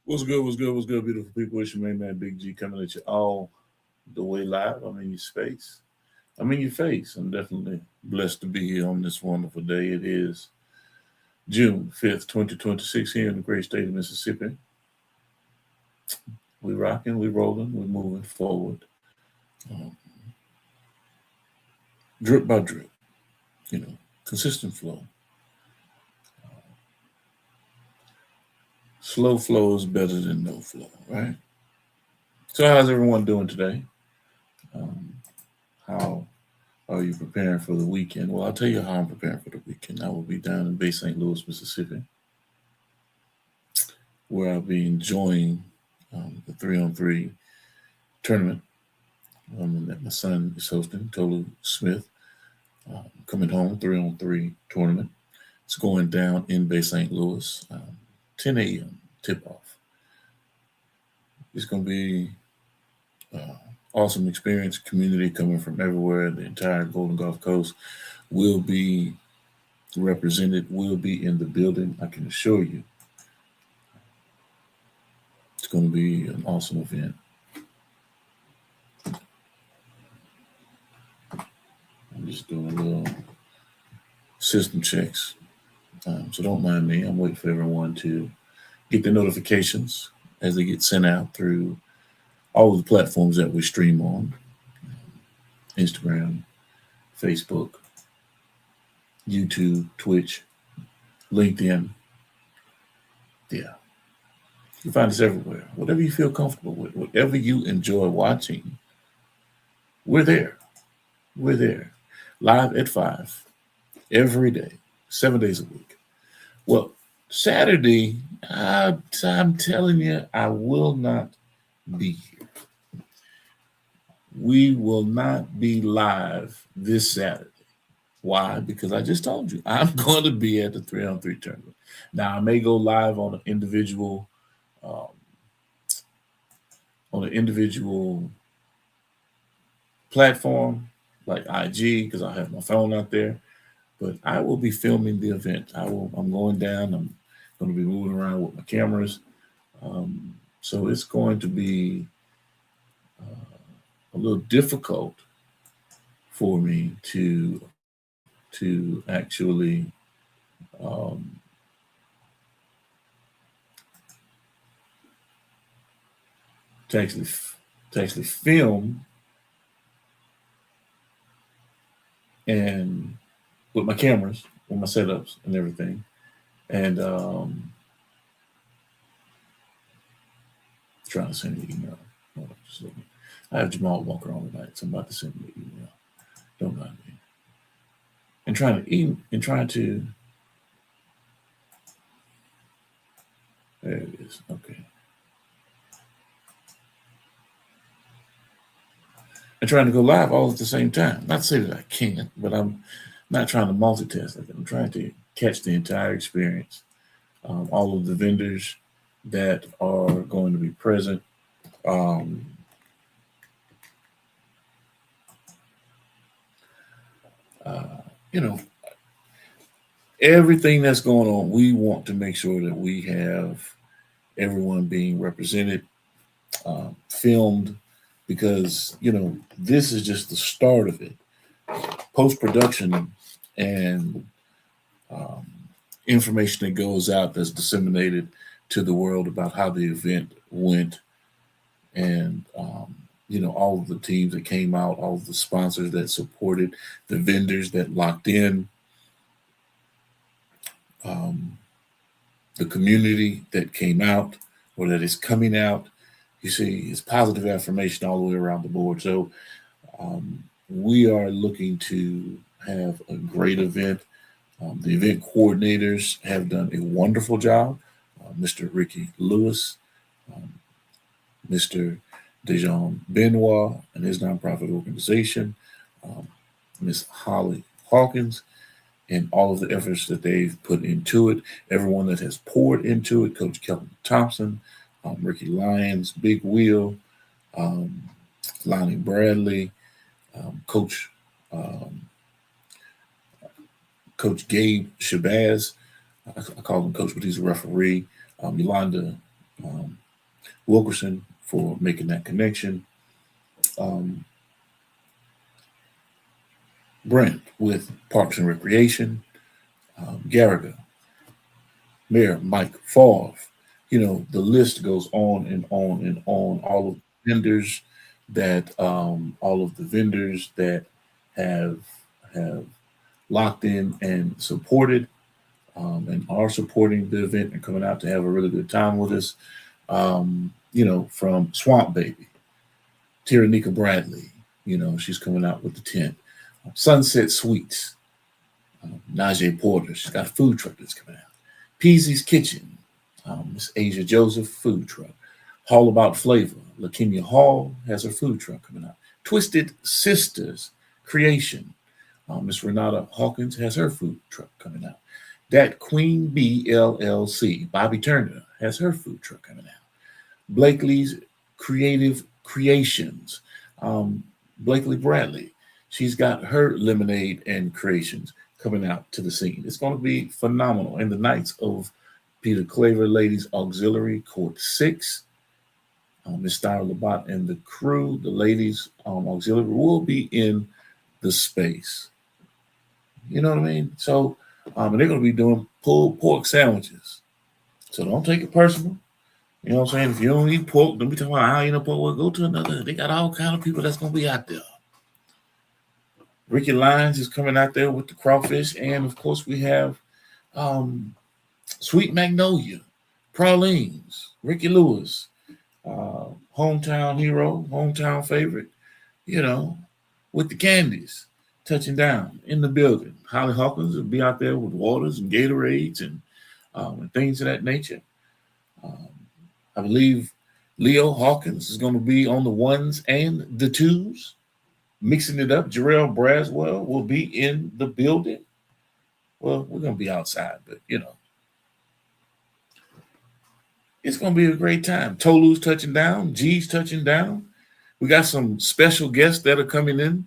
What's good? What's good? What's good, beautiful people? It's your main man, Big G, coming at you all the way live. I'm in your space. I'm in your face. I'm definitely blessed to be here on this wonderful day. It is June 5th, 2026, here in the great state of Mississippi. We rocking, we rolling, we moving forward, um, drip by drip. You know, consistent flow. Slow flow is better than no flow, right? So, how's everyone doing today? Um, how are you preparing for the weekend? Well, I'll tell you how I'm preparing for the weekend. I will be down in Bay St. Louis, Mississippi, where I'll be enjoying the 3-on-3 tournament that my son is hosting, Tolu Smith. Coming home, 3-on-3 tournament. It's going down in Bay St. Louis, 10 a.m. tip off. It's going to be awesome experience. Community coming from everywhere. The entire Golden Gulf Coast will be represented, will be in the building. I can assure you it's going to be an awesome event. I'm just doing a little system checks. So don't mind me. I'm waiting for everyone to get the notifications as they get sent out through all of the platforms that we stream on: Instagram, Facebook, YouTube, Twitch, LinkedIn. Yeah. You find us everywhere. Whatever you feel comfortable with, whatever you enjoy watching, we're there. We're there. Live at 5 every day, 7 days a week. Well, Saturday, I'm telling you, I will not be here. We will not be live this Saturday. Why? Because I just told you, I'm going to be at the 3-on-3 tournament. Now, I may go live on an individual platform like IG, because I have my phone out there, but I will be filming the event. I'm going down. I'm going to be moving around with my cameras. So it's going to be a little difficult for me to actually to actually film and with my cameras, with my setups and everything. And trying to send an email. I have Jamal Walker on tonight, so I'm about to send him an email. Don't mind me. And trying to there it is. Okay. And trying to go live all at the same time. Not to say that I can't, but I'm not trying to multitask. I'm trying to catch the entire experience. All of the vendors that are going to be present. You know, everything that's going on, we want to make sure that we have everyone being represented, filmed, because, this is just the start of it. Post-production and information that goes out that's disseminated to the world about how the event went, and all of the teams that came out, all of the sponsors that supported, the vendors that locked in, the community that came out or that is coming out. You see, it's positive affirmation all the way around the board. So we are looking to have a great event. The event coordinators have done a wonderful job. Mr. Ricky Lewis, Mr. Dejan Benoit and his nonprofit organization, Ms. Holly Hawkins, and all of the efforts that they've put into it, everyone that has poured into it, Coach Kelvin Thompson, Ricky Lyons, Big Wheel, Lonnie Bradley, Coach Gabe Shabazz. I call him Coach, but he's a referee. Yolanda Wilkerson for making that connection. Brent with Parks and Recreation. Gallagher, Mayor Mike Favre. The list goes on and on and on. All of the vendors that have have locked in and supported and are supporting the event and coming out to have a really good time with us. From Swamp Baby, Tyranika Bradley, she's coming out with the tent. Sunset Sweets, Najee Porter, she's got a food truck that's coming out. Peasy's Kitchen, Miss Asia Joseph food truck. Hall About Flavor, LaKenya Hall has her food truck coming out. Twisted Sisters Creation, Miss Renata Hawkins has her food truck coming out. That Queen Bee LLC, Bobby Turner has her food truck coming out. Blakely's Creative Creations, Blakely Bradley, she's got her lemonade and creations coming out to the scene. It's going to be phenomenal. And the Knights of Peter Claver Ladies Auxiliary Court 6, Miss Starla Labat and the crew, the ladies auxiliary, will be in the space. You know what I mean? So, and they're going to be doing pulled pork sandwiches. So don't take it personal. You know what I'm saying? If you don't eat pork, don't be talking about how you know pork. Well, go to another. They got all kind of people that's going to be out there. Ricky Lyons is coming out there with the crawfish. And, of course, we have Sweet Magnolia, Pralines, Ricky Lewis, hometown hero, hometown favorite, with the candies touching down in the building. Holly Hawkins will be out there with waters and Gatorades and things of that nature. I believe Leo Hawkins is going to be on the ones and the twos, mixing it up. Jarrell Braswell will be in the building. Well, we're going to be outside, but, it's going to be a great time. Tolu's touching down. G's touching down. We got some special guests that are coming in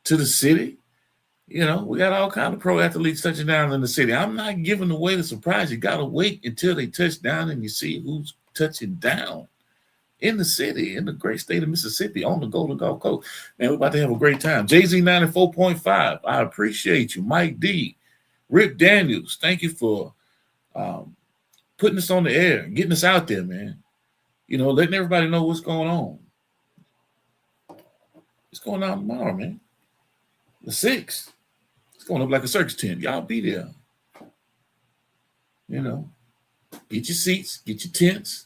to the city. We got all kind of pro athletes touching down in the city. I'm not giving away the surprise. You got to wait until they touch down and you see who's touching down in the city, in the great state of Mississippi, on the Golden Gulf Coast. Man, we're about to have a great time. Jay-Z 94.5. I appreciate you. Mike D. Rick Daniels, thank you for putting us on the air, getting us out there, man. Letting everybody know what's going on. It's going on tomorrow, man. The 6th. It's going up like a circus tent. Y'all be there. Get your seats, get your tents.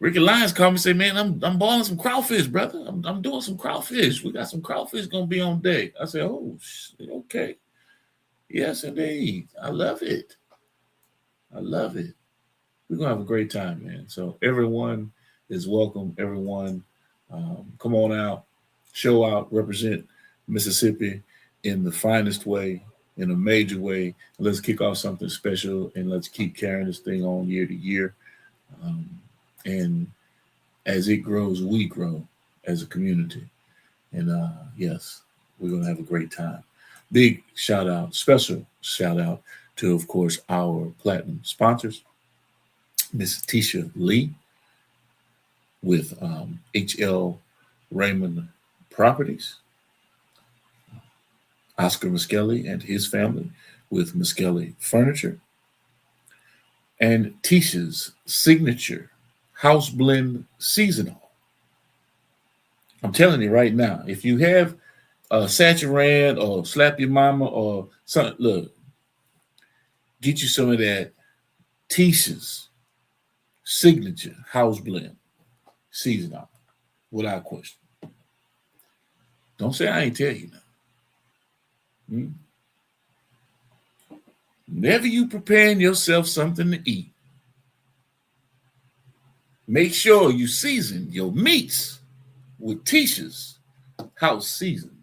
Ricky Lyons called me and said, man, I'm boiling some crawfish, brother. I'm doing some crawfish. We got some crawfish going to be on deck. I said, oh, okay. Yes, indeed. I love it. I love it. We're going to have a great time, man. So everyone is welcome. Everyone, come on out, show out, represent Mississippi in the finest way, in a major way. Let's kick off something special, and let's keep carrying this thing on year to year. And as it grows, we grow as a community. And yes, we're going to have a great time. Big shout out, special shout out to, of course, our platinum sponsors. Miss Tisha Lee with H.L. Raymond Properties. Oscar Miskelly and his family with Miskelly Furniture. And Tisha's signature house blend seasonal. I'm telling you right now, if you have Saturan or Slap Your Mama or something, look, get you some of that Tisha's signature house blend seasonal, without question. Don't say I ain't tell you now. Whenever you preparing yourself something to eat, make sure you season your meats with Tisha's house season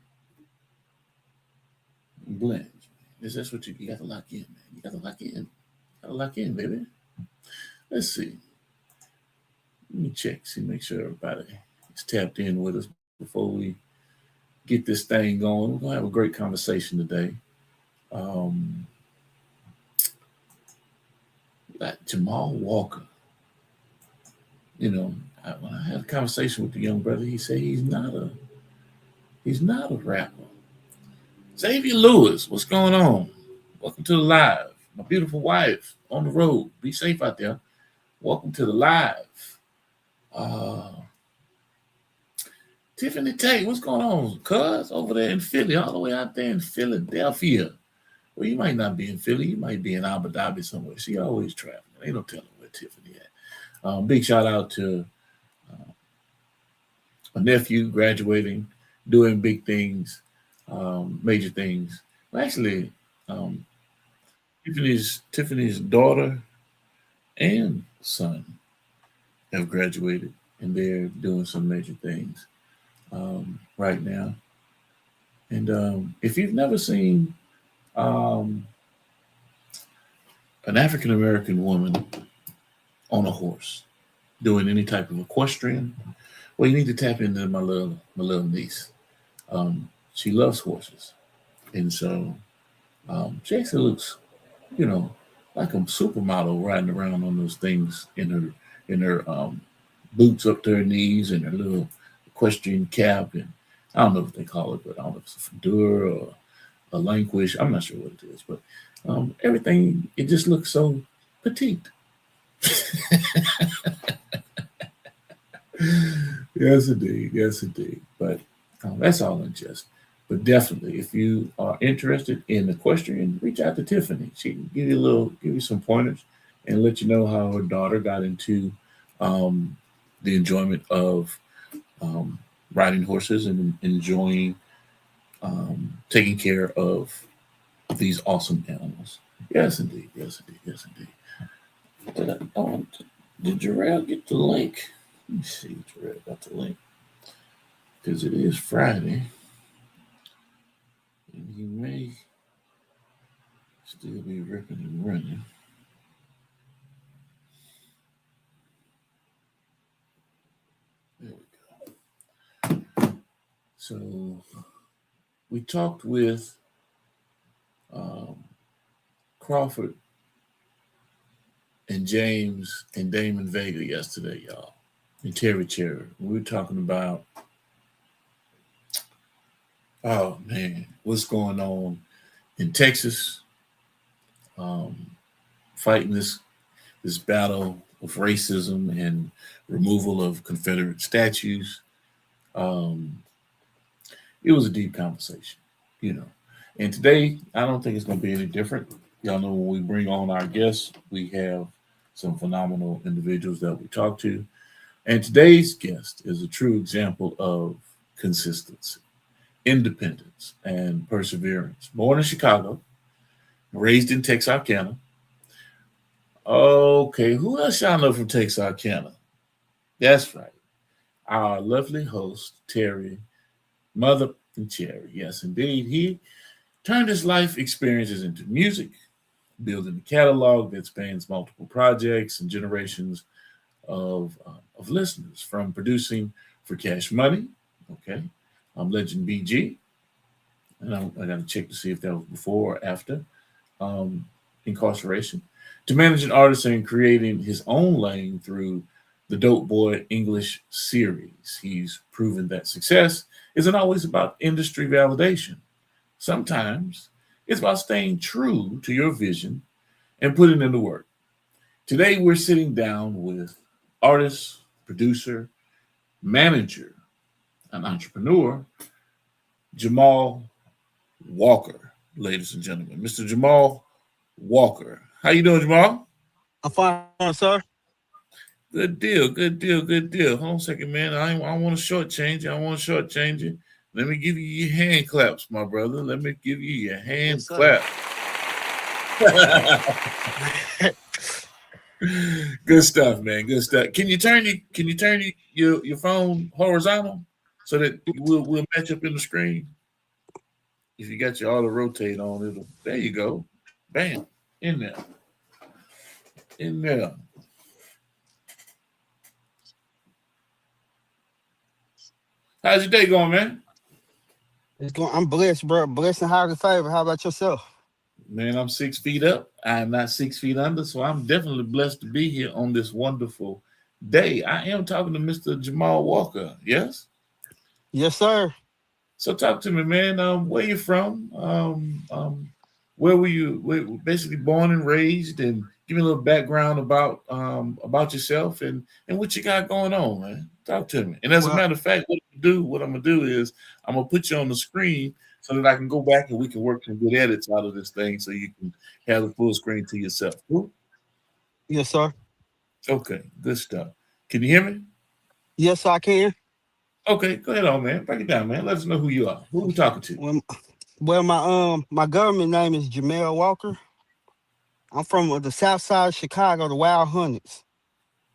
blend. That's what you got to lock in, man. You got to lock in. You got to lock in, baby. Let's see. Let me check, make sure everybody is tapped in with us before we get this thing going. We're going to have a great conversation today. Got Jamal Walker. You know, when I had a conversation with the young brother, he said he's not a rapper. Xavier Lewis, what's going on? Welcome to the live. My beautiful wife on the road. Be safe out there. Welcome to the live. Tiffany Tate, what's going on? Cuz over there in Philly, all the way out there in Philadelphia. Well, you might not be in Philly. You might be in Abu Dhabi somewhere. She always traveling. Ain't no telling where Tiffany at. Big shout out to my nephew graduating, doing big things, major things. Well, actually, Tiffany's daughter and son have graduated, and they're doing some major things right now. And if you've never seen an African American woman on a horse doing any type of equestrian, well, you need to tap into my little niece. She loves horses, and so she actually looks, like a supermodel riding around on those things in her boots up to her knees and her little equestrian cap, and I don't know what they call it, but I don't know if it's a fedora or a lanquish. I'm not sure what it is, but everything, it just looks so petite. Yes, indeed. But that's all in jest. But definitely, if you are interested in equestrian, reach out to Tiffany. She can give you some pointers, and let you know how her daughter got into the enjoyment of riding horses and enjoying taking care of these awesome animals. Yes, indeed. Did Jarrell get the link? Let me see if Jarrell got the link, because it is Friday, and he may still be ripping and running. There we go. So we talked with Crawford and James and Damon Vega yesterday, y'all, and Terry Cherry. We were talking about, oh man, what's going on in Texas, fighting this battle of racism and removal of Confederate statues. It was a deep conversation, And today, I don't think it's going to be any different. Y'all know when we bring on our guests, we have some phenomenal individuals that we talk to. And today's guest is a true example of consistency, independence, and perseverance. Born in Chicago, raised in Texarkana. Okay, who else y'all know from Texarkana? That's right. Our lovely host, Terry, Mother and Cherry. Yes, indeed. He turned his life experiences into music, building a catalog that spans multiple projects and generations of listeners, from producing for Cash Money, okay, Legend BG, and I got to check to see if that was before or after incarceration, to managing artists and creating his own lane through the Dope Boy English series. He's proven that success isn't always about industry validation. Sometimes it's about staying true to your vision and putting in the work. Today, we're sitting down with artist, producer, manager, and entrepreneur, Jamal Walker, ladies and gentlemen. Mr. Jamal Walker. How you doing, Jamal? I'm fine, sir. Good deal. Hold on a second, man. I want to shortchange you. Let me give you your hand claps, my brother. Let me give you your hand claps. Good stuff, man. Good stuff. Can you turn your phone horizontal so that we'll match up in the screen? If you got your auto rotate on, there you go. Bam. In there. How's your day going, man? It's going. I'm blessed, bro. Blessed and highly favored. How about yourself? Man, I'm 6 feet up. I'm not 6 feet under, so I'm definitely blessed to be here on this wonderful day. I am talking to Mr. Jamal Walker. Yes. Yes, sir. So talk to me, man. Where you from? Where were you? Basically born and raised, and give me a little background about yourself and what you got going on, man. Talk to me. And as a Well, matter of fact, what I'm gonna do is I'm gonna put you on the screen so that I can go back and we can work some good edits out of this thing, so you can have the full screen to yourself. Cool? yes, sir. Okay, good stuff. Can you hear me? Yes, I can. Okay, go ahead on, man. Break it down, man. Let us know who you are. Who we talking to? Well, my government name is Jamel Walker. I'm from the South Side of Chicago, the Wild Hundreds.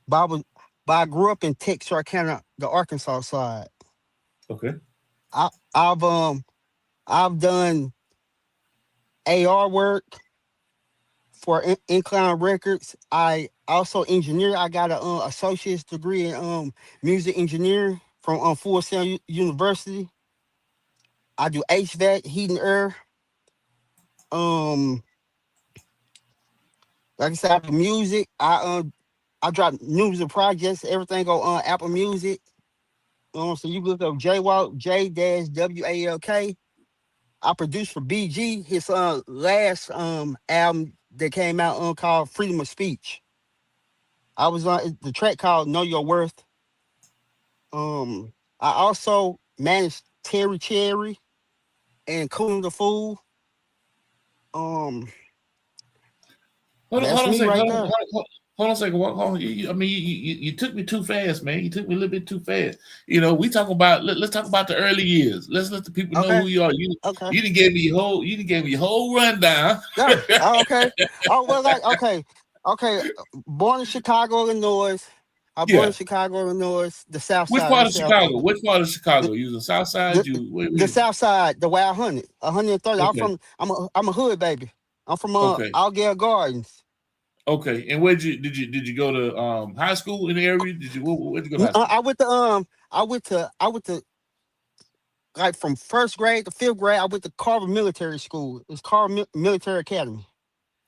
But I grew up in Texarkana, the Arkansas side. Okay. I, I've done AR work for Incline Records. I also engineer. I got a associate's degree in music engineering from Full Sail University. I do HVAC, heat and air. Um, like I said, I do music. I drop music projects. Everything go on Apple Music. So you look up J-Walk, J-W-A-L-K. I produced for BG, his last album that came out called Freedom of Speech. I was on the track called Know Your Worth. I also managed Terry Cherry and Cool the Fool. Um, Hold that's on a me second. right there. Hold on a second. Hold on. I mean, you took me too fast, man. You took me a little bit too fast. We talk about let's talk about the early years. Let's let the people know Okay. who you are. You Okay. you didn't give me your whole rundown. Yeah. Okay. Oh well, okay. Born in Chicago, Illinois. I born in Yeah. Chicago, Illinois, the South Which Side. part Let's of say Chicago? Which part of the Chicago? You the South Side? the, You the wait. South Side, the Wild 130. Okay. I'm a hood baby. I'm from Okay. Algale Gardens. Okay. And where did you go to high school in the area? Where'd you go to high school? I went to like from first grade to fifth grade. I went to Carver Military School. It's Carver Military Academy.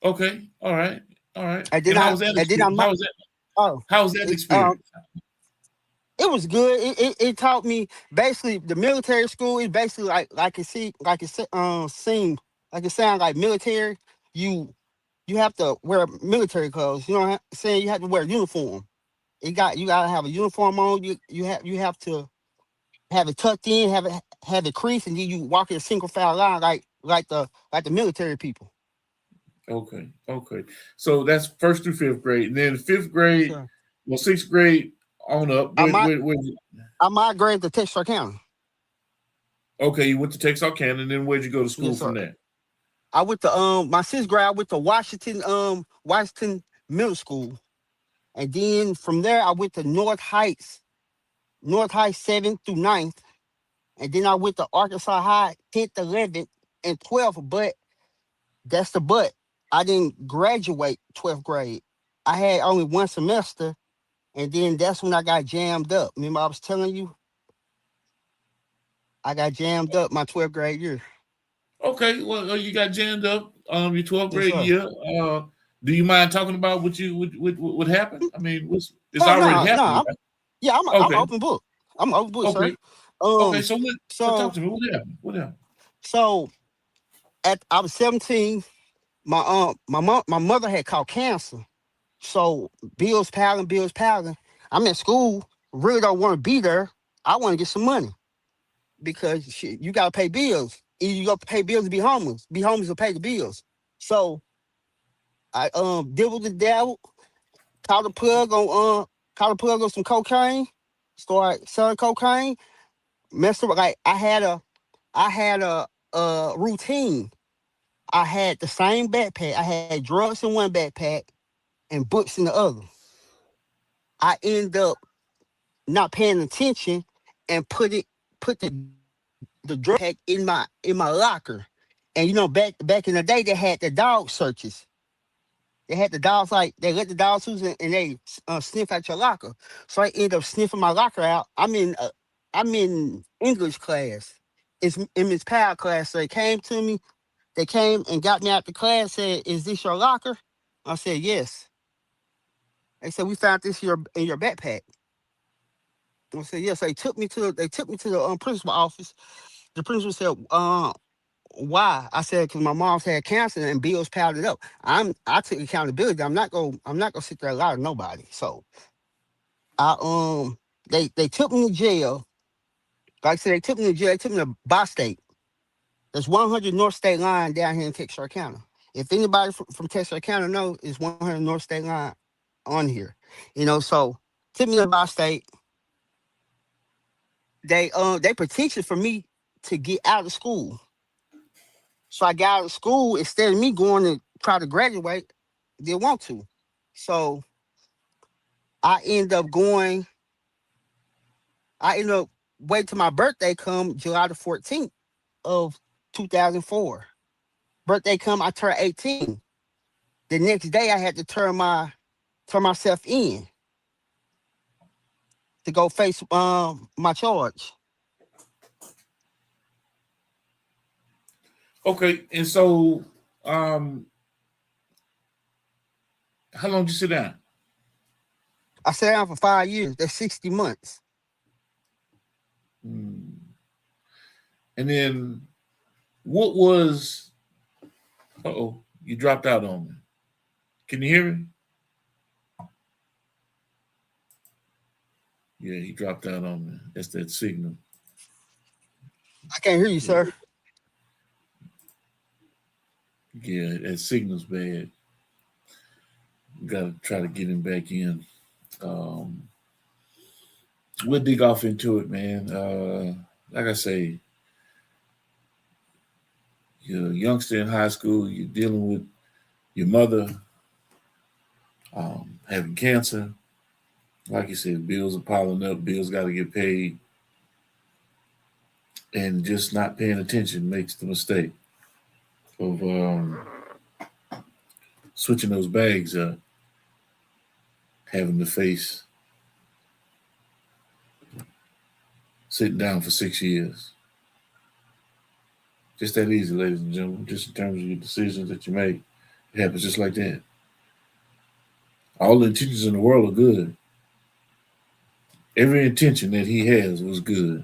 Okay. All right. All right. And then And how I was that and then I experience? mi- oh How was that it, experience? it was good. It taught me basically the military school is basically seem like it sounds like military. You you have to wear military clothes. You know what I'm saying? You have to wear a uniform. You gotta have a uniform on. You have to have it tucked in, have it creased, and then you walk in a single file line like the military people. Okay, okay. So that's first through fifth grade, and then fifth Yes, grade, sir. well, sixth grade on up. I might I migrated to Texarkana. Okay, you went to Texarkana, and then where'd you go to school Yes, from sir. there? I went to my sixth grade. I went to Washington Middle School, and then from there I went to North Heights 7th through 9th, and then I went to Arkansas High 10th, 11th, and 12th. But that's the but. I didn't graduate 12th grade. I had only one semester, and then that's when I got jammed up. Remember I was telling you I got jammed up my 12th grade year. Okay, well, you got jammed up your 12th Yes, grade sir. year. Do you mind talking about what happened? I mean, it's Oh already no, no. happened, right? I'm Okay, open book. I'm open book, sir. okay, okay. Um, So talk so to me. What happened? What happened? so at I was 17. My mother had caught cancer. So bills piling. I'm at school, really don't want to be there. I want to get some money because shit, you gotta pay bills. Either you gotta pay bills to be homeless or pay the bills. So I deal with the devil, caught the plug on some cocaine, started selling cocaine, messed up like I had a routine. I had the same backpack. I had drugs in one backpack and books in the other. I end up not paying attention and put the drug pack in my locker. And back in the day they had the dog searches. They had the dogs like they let the dogs loose and they sniff at your locker. So I end up sniffing my locker out. I'm in English class. It's in Miss Powell class. So they came to me. They came and got me out the class. Said, "Is this your locker?" I said, "Yes." They said, we found this here in your backpack. I said, yes. They took me to the principal office. The principal said, why? I said, because my mom's had cancer and bills piled it up. I took accountability. I'm not gonna sit there and lie to nobody. So they took me to jail. Like I said, they took me to jail. They took me to Bi-State. There's 100 North State Line down here in Texarkana. If anybody from Texarkana knows, it's 100 North State Line on here. So took me to Bi-State. They petitioned for me to get out of school. So I got out of school instead of me going to try to graduate. Didn't want to. So I end up waiting till my birthday come July the 14th of 2004. Birthday come, I turned 18. The next day I had to turn myself in to go face my charge. Okay, and so how long did you sit down? I sat down for 5 years. That's 60 months. And then what was you dropped out on me. Can you hear me? Yeah, he dropped out on me. That's that signal. I can't hear you, sir. Yeah, that signal's bad. Gotta try to get him back in. We'll dig off into it, man. Like I say, you're a youngster in high school, you're dealing with your mother having cancer. Like you said, bills are piling up, bills got to get paid. And just not paying attention makes the mistake of switching those bags up, having to face sitting down for 6 years. Just that easy, ladies and gentlemen. Just in terms of your decisions that you make, it happens just like that. All the intentions in the world are good. Every intention that he has was good.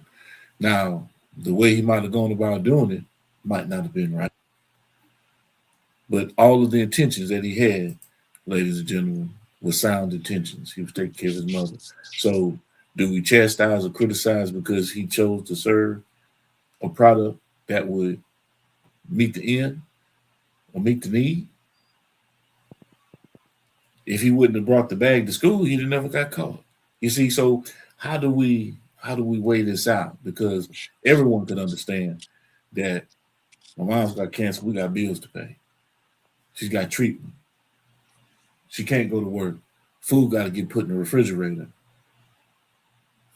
Now, the way he might have gone about doing it might not have been right. But all of the intentions that he had, ladies and gentlemen, were sound intentions. He was taking care of his mother. So do we chastise or criticize because he chose to serve a product that would meet the end or meet the need? If he wouldn't have brought the bag to school, he'd have never got caught. You see, so how do we weigh this out? Because everyone can understand that my mom's got cancer, we got bills to pay. She's got treatment. She can't go to work. Food got to get put in the refrigerator.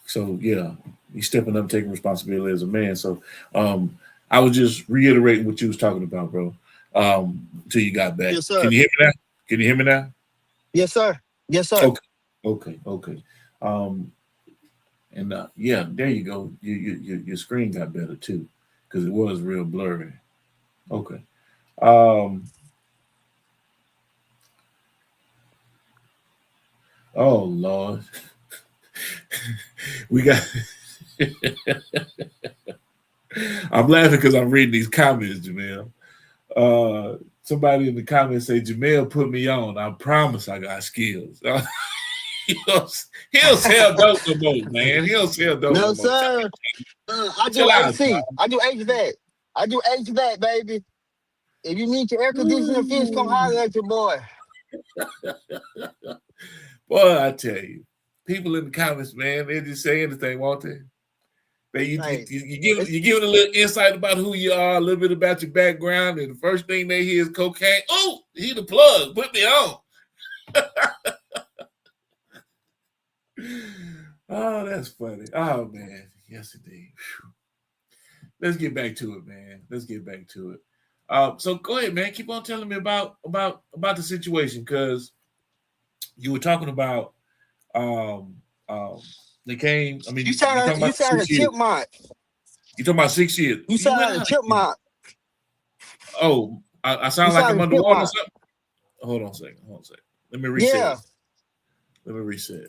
So yeah, he's stepping up, taking responsibility as a man. So I was just reiterating what you was talking about, bro. Until you got back. Yes, sir. Can you hear me now? Can you hear me now? Yes, sir. Yes, sir. Okay. Yeah, there you go. Your screen got better too, because it was real blurry. Okay. Oh Lord. We got I'm laughing because I'm reading these comments, Jamel. Somebody in the comments say Jamel put me on. I promise I got skills. He'll sell dope no more, man. He'll sell dope No, no more. sir. I do AC. I do HVAC. I do HVAC, baby. If you need your air conditioner fixed, come holler at your boy. Boy, I tell you, people in the comments, man, they just say anything, won't they? You give a little insight about who you are, a little bit about your background, and the first thing they hear is cocaine. Oh, he the plug. Put me on. Oh, that's funny. Oh, man. Yes, indeed. Whew. Let's get back to it, man. Let's get back to it. So go ahead, man. Keep on telling me about the situation, because you were talking about they came. I mean, you sound like a chipmunk. You talking about 6 years? You sound like a chipmunk. Oh, I sound like I'm underwater or something? Hold on a second. Let me reset. Yeah. Let me reset.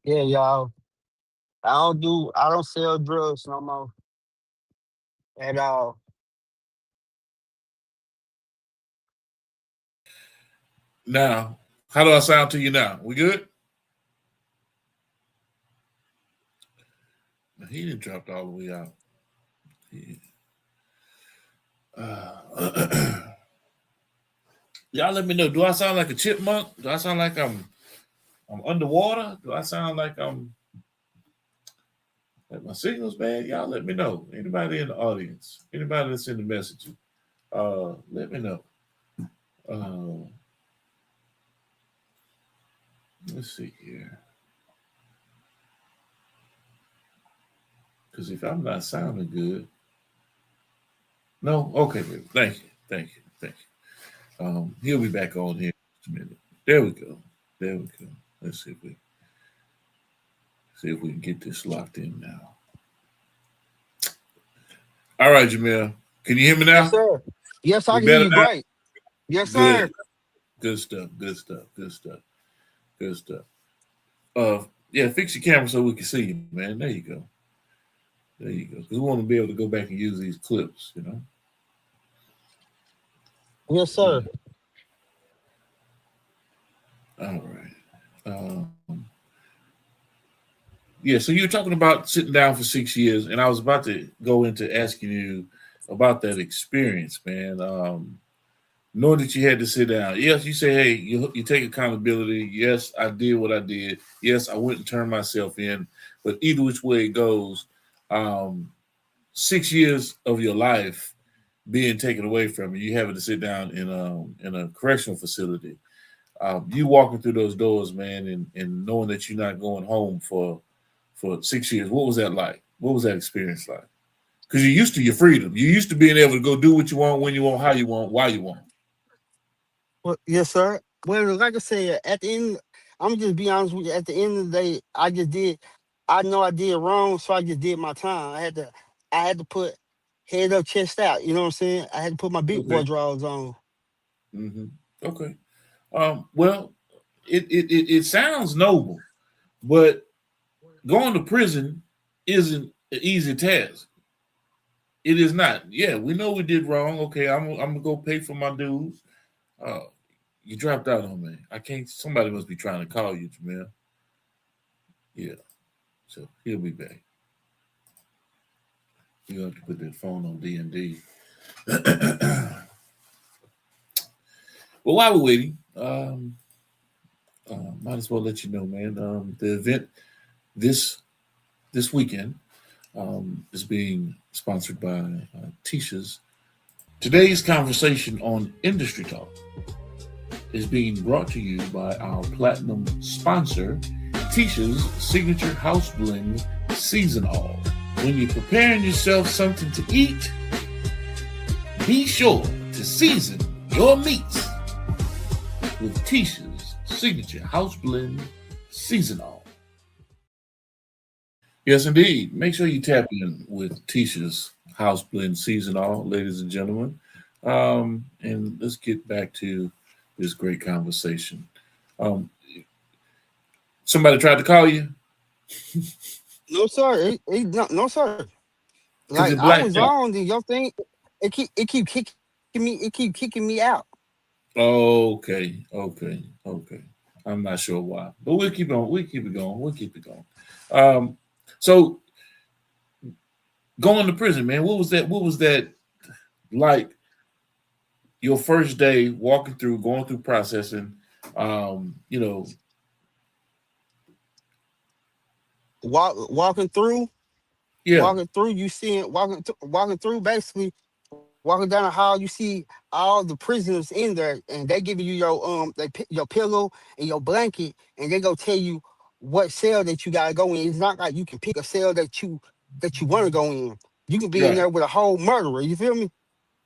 Yeah, y'all. I don't sell drugs no more at all. Now, how do I sound to you now? We good? He didn't drop all the way out. He- y'all let me know. Do I sound like a chipmunk? Do I sound like I'm underwater? Do I sound like my signal's bad? Y'all let me know. Anybody in the audience? Anybody that's in the message? Let me know. Uh, let's see here. Because if I'm not sounding good, no. Okay, baby. Thank you. Thank you. Thank you. He'll be back on here in just a minute. There we go. There we go. Let's see if we can get this locked in now. All right, Jamil. Can you hear me Yes, now? sir. Yes, I We can hear better you now? great. Yes, Good. sir. Good stuff. Good stuff. Good stuff. Good stuff. Yeah, fix your camera so we can see you, man. There you go. There you go. Because we want to be able to go back and use these clips, you know? Yes, Yeah. sir. All right. Yeah, so you were talking about sitting down for 6 years, and I was about to go into asking you about that experience, man. Knowing that you had to sit down. Yes, you say, hey, you take accountability. Yes, I did what I did. Yes, I went and turned myself in. But either which way it goes, um, 6 years of your life being taken away from you, you having to sit down in a correctional facility. You walking through those doors, man, and knowing that you're not going home for 6 years. What was that like? What was that experience like? Because you're used to your freedom. You're used to being able to go do what you want, when you want, how you want, why you want. Well, yes, sir. Well, like I said, at the end, I'm just be honest with you. At the end of the day, I just did. I know I did wrong, so I just did my time. I had to put head up, chest out. You know what I'm saying? I had to put my big boy Okay. drawers on. Hmm. Okay. Well, it sounds noble, but going to prison isn't an easy task. It is not. Yeah, we know we did wrong. Okay, I'm gonna go pay for my dues. Uh, you dropped out on me. I can't. Somebody must be trying to call you, Jamil. Yeah. So he'll be back. You have to put that phone on D and D. Well, while we're waiting, might as well let you know, man. The event this this weekend is being sponsored by Tisha's. Today's conversation on industry talk is being brought to you by our platinum sponsor, Tisha's signature house blend season all. When you're preparing yourself something to eat, be sure to season your meats with Tisha's signature house blend season all. Yes, indeed. Make sure you tap in with Tisha's house blend season all, ladies and gentlemen. And let's get back to this great conversation. Um, somebody tried to call you No, sir. No, sir. because Like it I blacked was out. on, then your thing, it keep kicking me. It keep kicking me out. Okay, okay, okay. I'm not sure why, but we'll keep on. We'll keep it going. We'll keep it going. Um, so going to prison, man. What was that? What was that like? Your first day walking through, going through processing. Um, you know, Walking through. yeah, You seeing walking through basically walking down the hall, you see all the prisoners in there, and they giving you your pillow and your blanket, and they go tell you what cell that you gotta go in. It's not like you can pick a cell that you want to go in. You can be in right, there with a whole murderer. You feel me?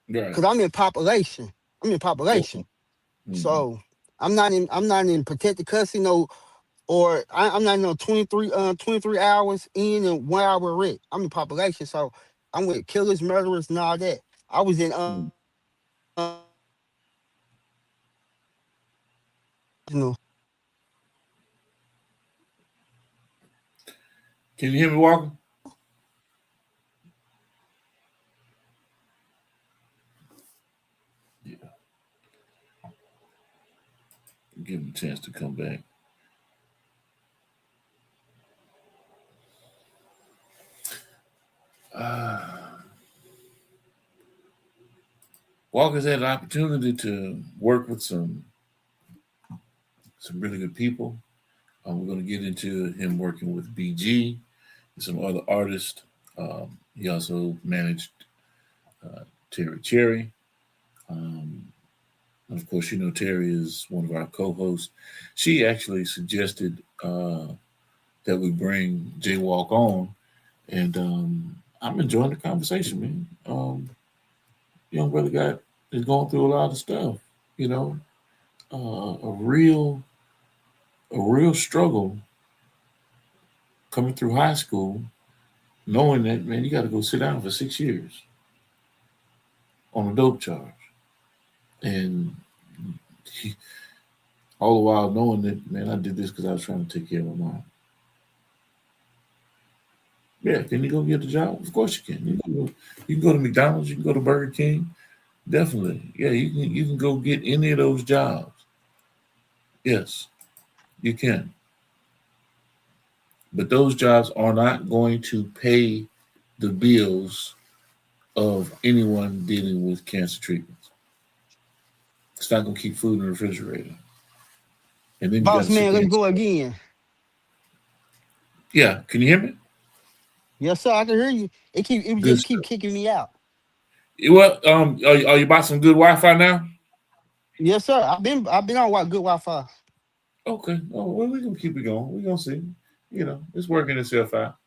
right. Because I'm in population. I'm in Okay. population, Hmm. so I'm not in protected custody. No, or I'm not in no 23 hours in and 1 hour rent. I'm in population, so I'm with killers, murderers, and all that. I was in Mm. you know, Can you hear me, Walker? Yeah, give him a chance to come back. Uh, Walker's had an opportunity to work with some really good people. We're going to get into him working with BG and some other artists. He also managed uh, Terry Cherry. Um, and of course, you know Terry is one of our co-hosts. She actually suggested that we bring Jay Walk on, and I'm enjoying the conversation, man. Young brother got is going through a lot of stuff, you know, a real struggle coming through high school, knowing that man, you got to go sit down for 6 years on a dope charge, and he, all the while knowing that man, I did this because I was trying to take care of my mom. Yeah, can you go get the job? Of course you can. You can go to McDonald's, you can go to Burger King. Definitely. Yeah, you can go get any of those jobs. Yes, you can. But those jobs are not going to pay the bills of anyone dealing with cancer treatments. It's not going to keep food in the refrigerator. And then you got boss to sit man, there let's and go say, again. yeah, can you hear me? Yes, sir, I can hear you. It was Good just keep stuff. kicking me out. Well, are you about some good Wi-Fi now? Yes, sir. I've been on what good Wi-Fi. Okay. Oh, well, we're going to keep it going. We're going to see. You know, it's working itself out.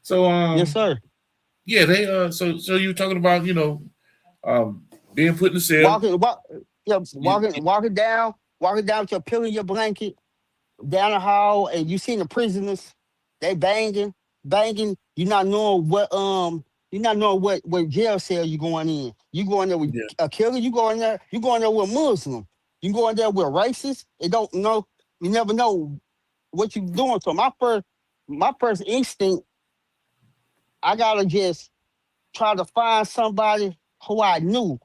So, Yes, sir. yeah, they, so you were talking about, um, being put in the cell. Walking, yeah, You, walking down with your pillow in your blanket down the hall, and you seen the prisoners, they banging. You're not knowing what jail cell you going in. You going there with yeah. a killer. You going there with Muslim. You going there with racist. They don't know. You never know what you doing. So my first instinct, I gotta just try to find somebody who I knew.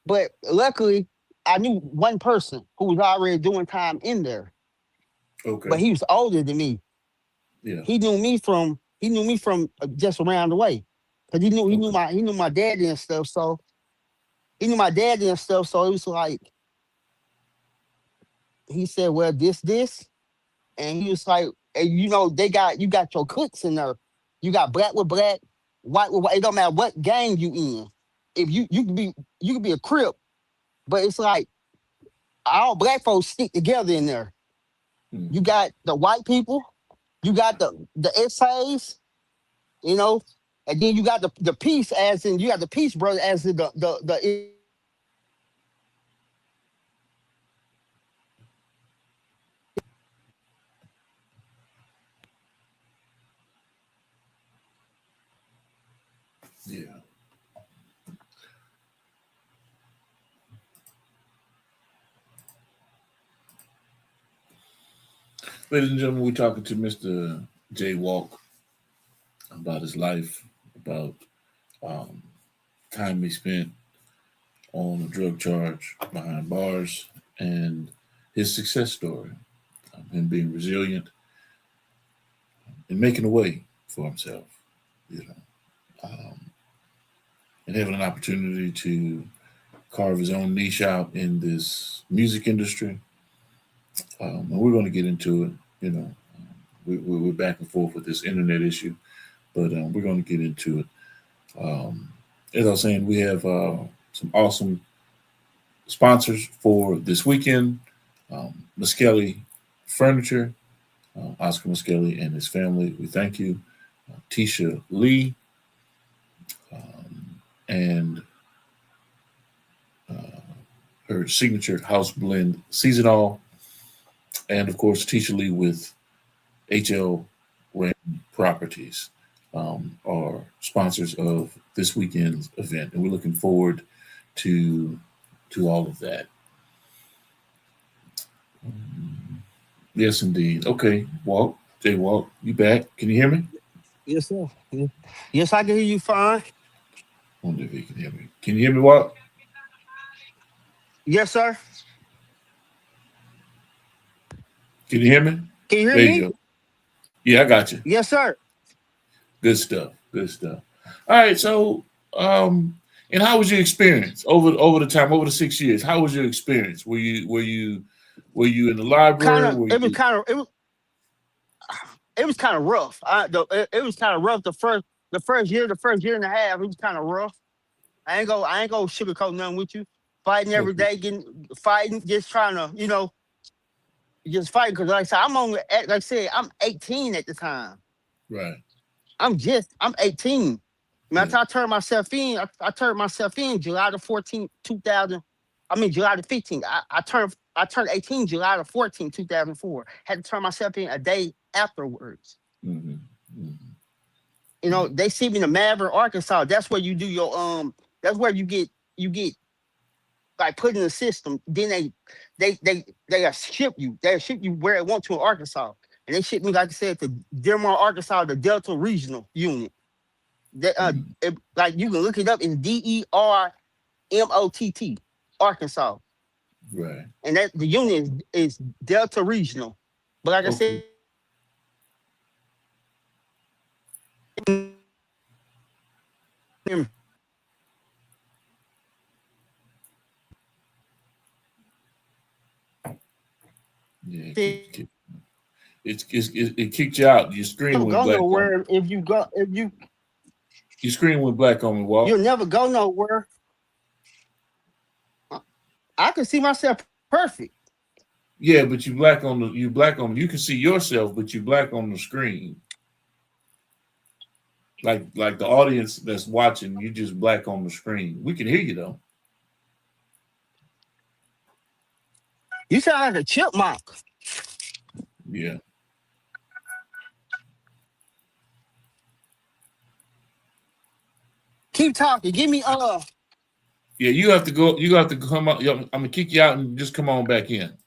But luckily, I knew one person who was already doing time in there, but Okay. he was older than me. Yeah. He knew me from just around the way, cause he knew Okay. my daddy and stuff. So he knew my daddy and stuff. So it was like he said, "Well, this," and he was like, and you got your cooks in there. You got black with black, white with white. It don't matter what gang you in. If you could be a crip, but it's like all black folks stick together in there. Mm. You got the white people, you got the essays, you know, and then you got the peace as in you got the peace brother as in the Yeah. Ladies and gentlemen, we're talking to Mr. Jay Walk about his life, about um, time he spent on a drug charge behind bars, and his success story, him being resilient and making a way for himself, you know, um, and having an opportunity to carve his own niche out in this music industry. And we're going to get into it, you know. We're back and forth with this internet issue, but we're going to get into it. Um, as I was saying, we have some awesome sponsors for this weekend. Muskelly Furniture, Oscar Muskelly and his family. We thank you. Tisha Lee and uh, her signature house blend seasonal, and of course Tisha Lee with HL Rand Properties are sponsors of this weekend's event, and we're looking forward to all of that. Yes, indeed. Okay, Walt, Jay Walt, you back? Can you hear me? Yes, sir. Yes, I can hear you fine. Wonder if he can hear me. Can you hear me, Walt? Yes, sir. Can you hear me? Can you hear There you me? go. Yeah, I got you. Yes, sir. Good stuff. Good stuff. All right. So, and how was your experience over the time, over the 6 years? How was your experience? Were you in the Kind library? of. Were It was you kind of. It was kind of rough. It was kind of rough. The first year and a half, it was kind of rough. I ain't gonna sugarcoat nothing with you. Fighting every okay? day, fighting, just trying to, just fighting. Cause like I said, like I said, I'm 18 at the time. Right. I'm 18. Man, Yeah. I turned myself in. I turned myself in July the 14th, 2000. I mean July the 15th. I turned 18 July the 14th, 2004. Had to turn myself in a day afterwards. Mm-hmm. Mm-hmm. They see me in Maverick, Arkansas. That's where you do your that's where you get like put in the system. Then they ship you. They ship you where they want to in Arkansas. And they ship me, like I said, to Dearborn, Arkansas, the Delta Regional Unit. Mm-hmm. Like you can look it up in DERMOTT, Arkansas. Right. And that the unit is Delta Regional. But like I Okay. said, Yeah. it It kicked you out. Your screen don't went go black on me. nowhere if Your screen went black on me, Walt. you'll never go nowhere. I can see myself perfect. Yeah, but you can see yourself, but you black on the screen. Like the audience that's watching, you just black on the screen. We can hear you though. You sound like a chipmunk. Yeah. Keep talking. Give me Yeah, you have to go. You have to come out. I'm gonna kick you out and just come on back in.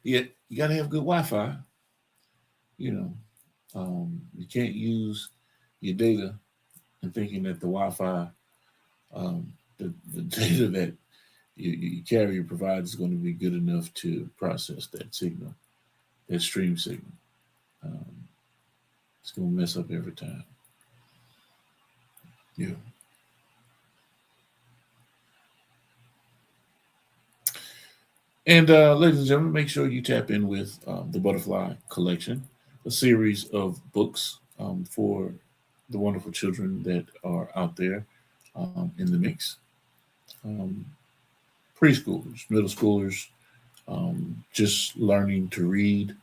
Yeah, you gotta have good Wi-Fi. You know, you can't use your data and thinking that the Wi-Fi, the data that your carrier provides is going to be good enough to process that signal, that stream signal. Um, it's going to mess up every time. Yeah. And ladies and gentlemen, make sure you tap in with the Butterfly Collection, a series of books for the wonderful children that are out there in the mix. Um, Preschoolers, middle schoolers, just learning to read.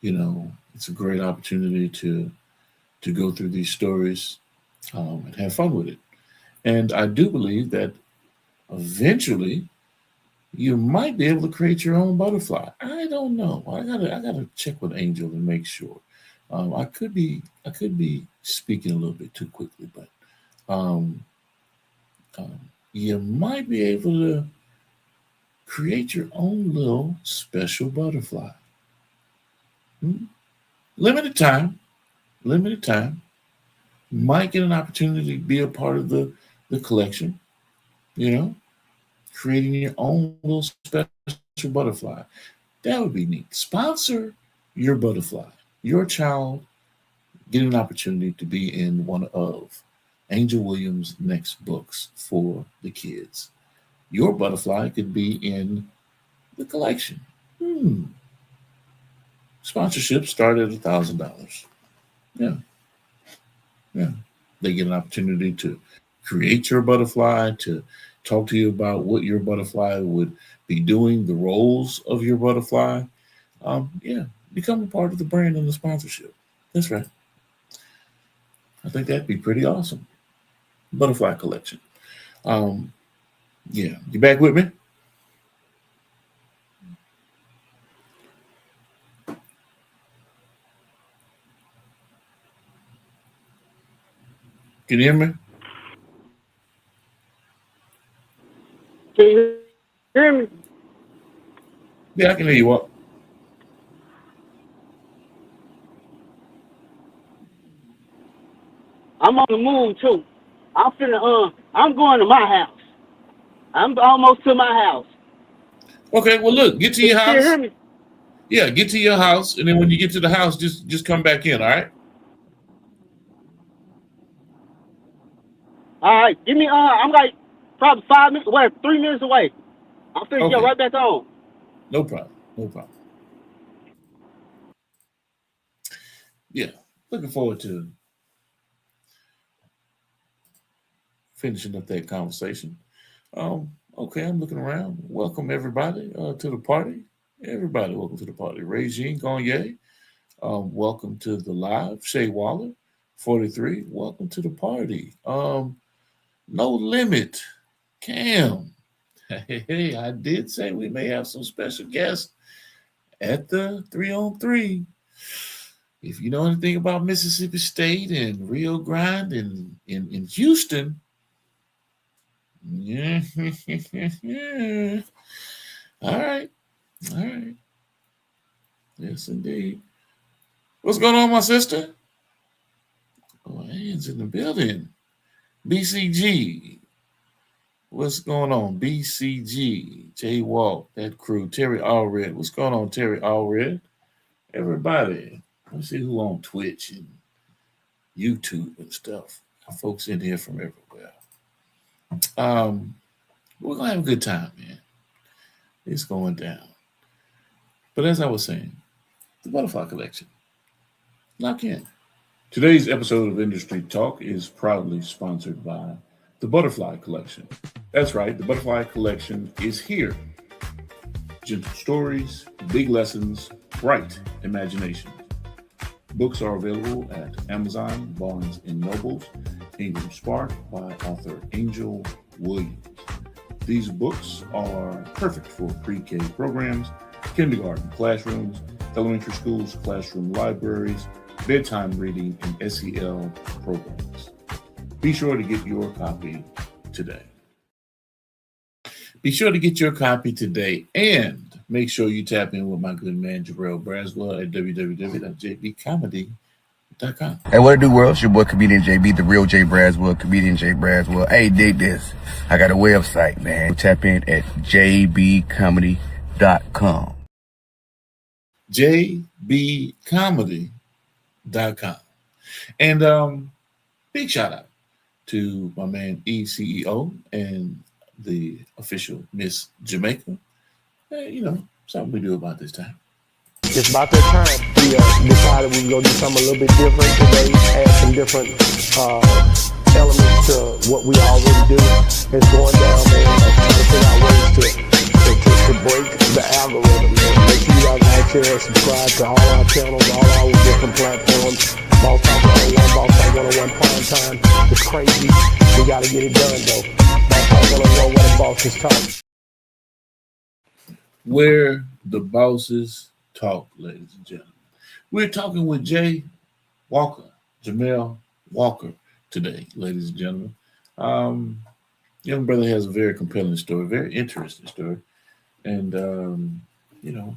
It's a great opportunity to go through these stories and have fun with it. And I do believe that eventually you might be able to create your own butterfly. I don't know. I gotta check with Angel and make sure. I could be speaking a little bit too quickly, but um, you might be able to create your own little special butterfly. Hmm? Limited time, limited time. Might get an opportunity to be a part of the collection. You know, creating your own little special butterfly. That would be neat. Sponsor your butterfly. Your child get an opportunity to be in one of Angel Williams' next books for the kids. Your butterfly could be in the collection. Sponsorship start at $1,000. Yeah, yeah. They get an opportunity to create your butterfly, to talk to you about what your butterfly would be doing, the roles of your butterfly. Yeah, become a part of the brand and the sponsorship. That's right. I think that'd be pretty awesome. Butterfly collection. Um, yeah, you back with me? Can you hear me? Can you hear me? Yeah, I can hear you. What? I'm on the move too. I'm going to my house. I'm almost to my house. Okay, well, look, get to Can your you still hear house. me? Yeah, get to your house, and then when you get to the house, just come back in. All right. All right, give me. I'm like probably 5 minutes away, 3 minutes away. I'm finna get Okay. right back on. No problem. No problem. Yeah, looking forward to finishing up that conversation. Okay, I'm looking around. Welcome everybody to the party. Everybody, welcome to the party. Regine Gagne, welcome to the live. Shay Waller, 43, welcome to the party. No limit, Cam. Hey, I did say we may have some special guests at the 3-on-3. If you know anything about Mississippi State and Rio Grande and in Houston, yeah. All right. All right. Yes, indeed. What's going on, my sister? Oh, Ann's in the building. BCG. What's going on? BCG. J Walk, that crew. Terry Allred. What's going on, Terry Allred? Everybody. Let's see who on Twitch and YouTube and stuff. Got folks in here from everywhere. We're gonna have a good time, man. It's going down. But as I was saying, the Butterfly Collection. Lock in. Today's episode of Industry Talk is proudly sponsored by the Butterfly Collection. That's right, the Butterfly Collection is here. Gentle stories, big lessons, bright imagination. Books are available at Amazon, Barnes & Nobles, Ingram Spark by author Angel Williams. These books are perfect for pre-K programs, kindergarten classrooms, elementary schools, classroom libraries, bedtime reading, and SEL programs. Be sure to get your copy today. Be sure to get your copy today and make sure you tap in with my good man Jarrell Braswell at www.jbcomedy.com. Hey, what it do, world? It's your boy, Comedian JB, the real J Braswell, Comedian J Braswell. Hey, dig this. I got a website, man. Tap in at jbcomedy.com. jbcomedy.com. And big shout out to my man ECEO and the official Miss Jamaica. You know, something we do about this time. It's about that time. We decided we were going to do something a little bit different today, add some different elements to what we already do. It's going down, man. Trying to figure out ways to break the algorithm, man. Make sure you guys like, share, and subscribe to all our channels, all our different platforms. Boss Talk 101, Boss Talk 101 Prime Time. It's crazy. We got to get it done, though. Boss Talk 101, where the bosses talk. Where the bosses talk, ladies and gentlemen. We're talking with Jay Walker, Jamel Walker today, ladies and gentlemen. Young brother has a very compelling story, very interesting story. And, you know,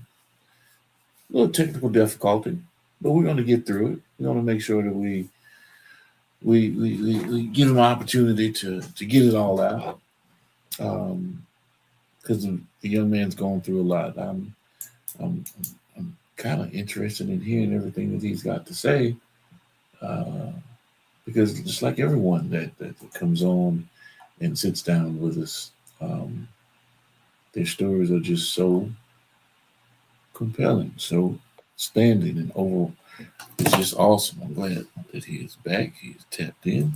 a little technical difficulty, but we're going to get through it. We're going to make sure that we give him an opportunity to get it all out. Because the young man's going through a lot. I'm kind of interested in hearing everything that he's got to say, because just like everyone that comes on and sits down with us, their stories are just so compelling, so standing and over. It's just awesome. I'm glad that he is back. He's tapped in.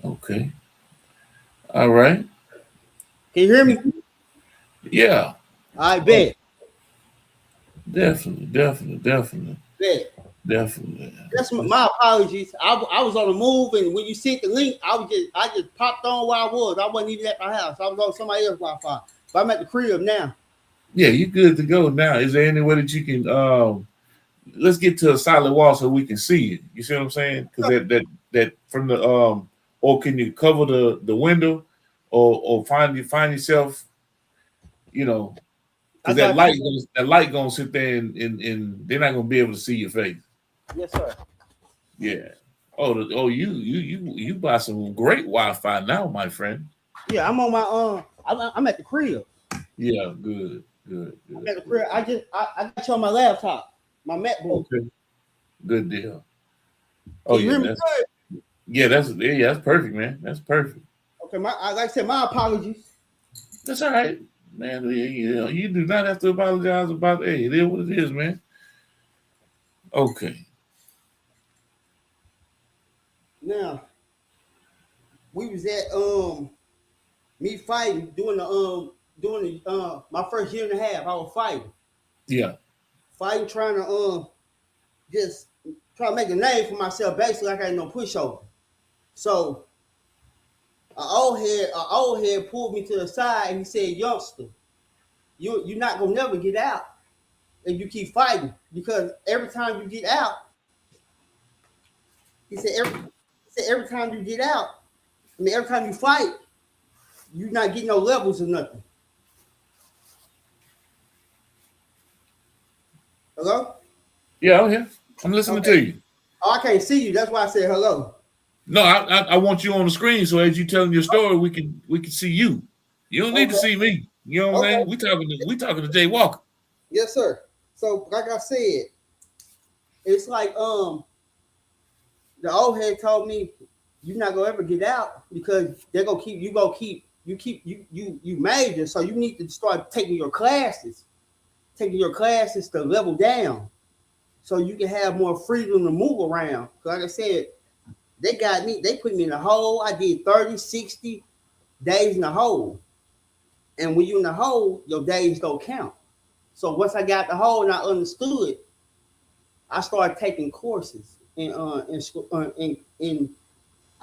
Okay. All right. Can you hear me? Yeah. I bet. Definitely. Bet. Definitely. That's my apologies. I was on the move, and when you sent the link, I just popped on where I was. I wasn't even at my house. I was on somebody else's Wi-Fi. But I'm at the crib now. Yeah, you're good to go now. Is there any way that you can let's get to a solid wall so we can see it? You see what I'm saying? Because that from the or can you cover the window, or find yourself, you know, I because got that light gonna sit there and they're not gonna be able to see your face. yes, sir. Yeah. You buy some great Wi-Fi now, my friend. Yeah, I'm on my I'm at the crib. Yeah, good. I'm at the crib. I got you on my laptop, my MacBook. Okay, good deal. Oh Can you yeah, hear me good? that's perfect, man. That's perfect. Okay, like I said, my apologies. That's all right, man. You do not have to apologize about. Hey, it is what it is, man. Okay. Now, we was at me fighting doing the my first year and a half. I was Yeah. fighting, trying to just try to make a name for myself. Basically, like I ain't no pushover. So an old head pulled me to the side and he said, "Youngster, you're not gonna never get out if you keep fighting, because every time you get out," he said, every time you get out, every time you fight, you're not getting no levels or nothing." Hello? Yeah, I'm here. I'm listening Okay. to you. Oh, I can't see you. That's why I said hello. No, I want you on the screen so as you telling your story, we can see you. You don't need to Okay. see me. You know what I'm saying? We talking to Jay Walker. Yes, sir. So, like I said, it's like the old head told me you're not gonna ever get out because they're gonna keep you major. So you need to start taking your classes to level down, so you can have more freedom to move around. Like I said, they put me in a hole. I did 30, 60 days in a hole. And when you're in the hole, your days don't count. So once I got the hole and I understood, I started taking courses in I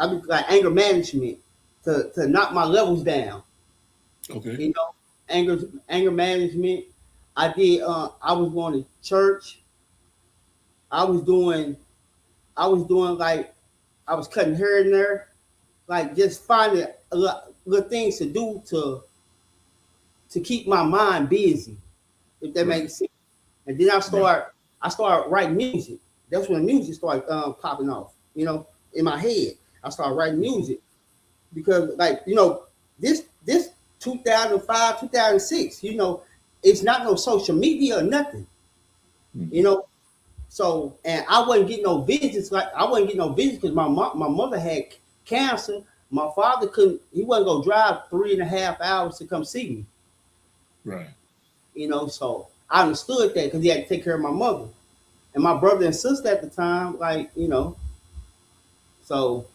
mean, like anger management to knock my levels down. Okay. You know, anger management. I did. I was going to church. I was doing like I was cutting here and there, like just finding little things to do to keep my mind busy, if that makes sense. And then I started writing music. That's when music started popping off, in my head. I started writing music because, like, this 2005, 2006, it's not no social media or nothing, So, and I wasn't getting no visits. Because my mother had cancer. My father he wasn't gonna drive 3.5 hours to come see me. Right. So I understood that because he had to take care of my mother and my brother and sister at the time, so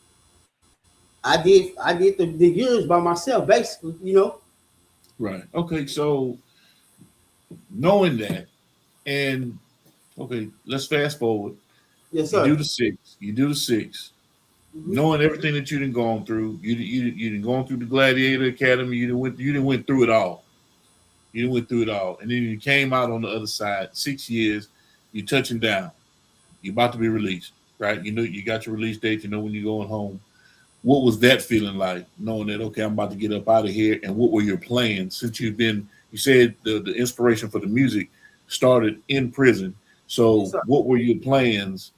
I did the years by myself, basically. Right. Okay. So knowing that, and okay, let's fast forward. Yes, sir. You do the 6. Knowing everything that you done gone through, you done gone through the Gladiator Academy. You done went through it all. You went through it all, and then you came out on the other side. 6 years, you touching down. You're about to be released, right? You got your release date. You know when you're going home. What was that feeling like, knowing that, okay, I'm about to get up out of here? And what were your plans? Since you said the inspiration for the music started in prison. So Yes, what were your plans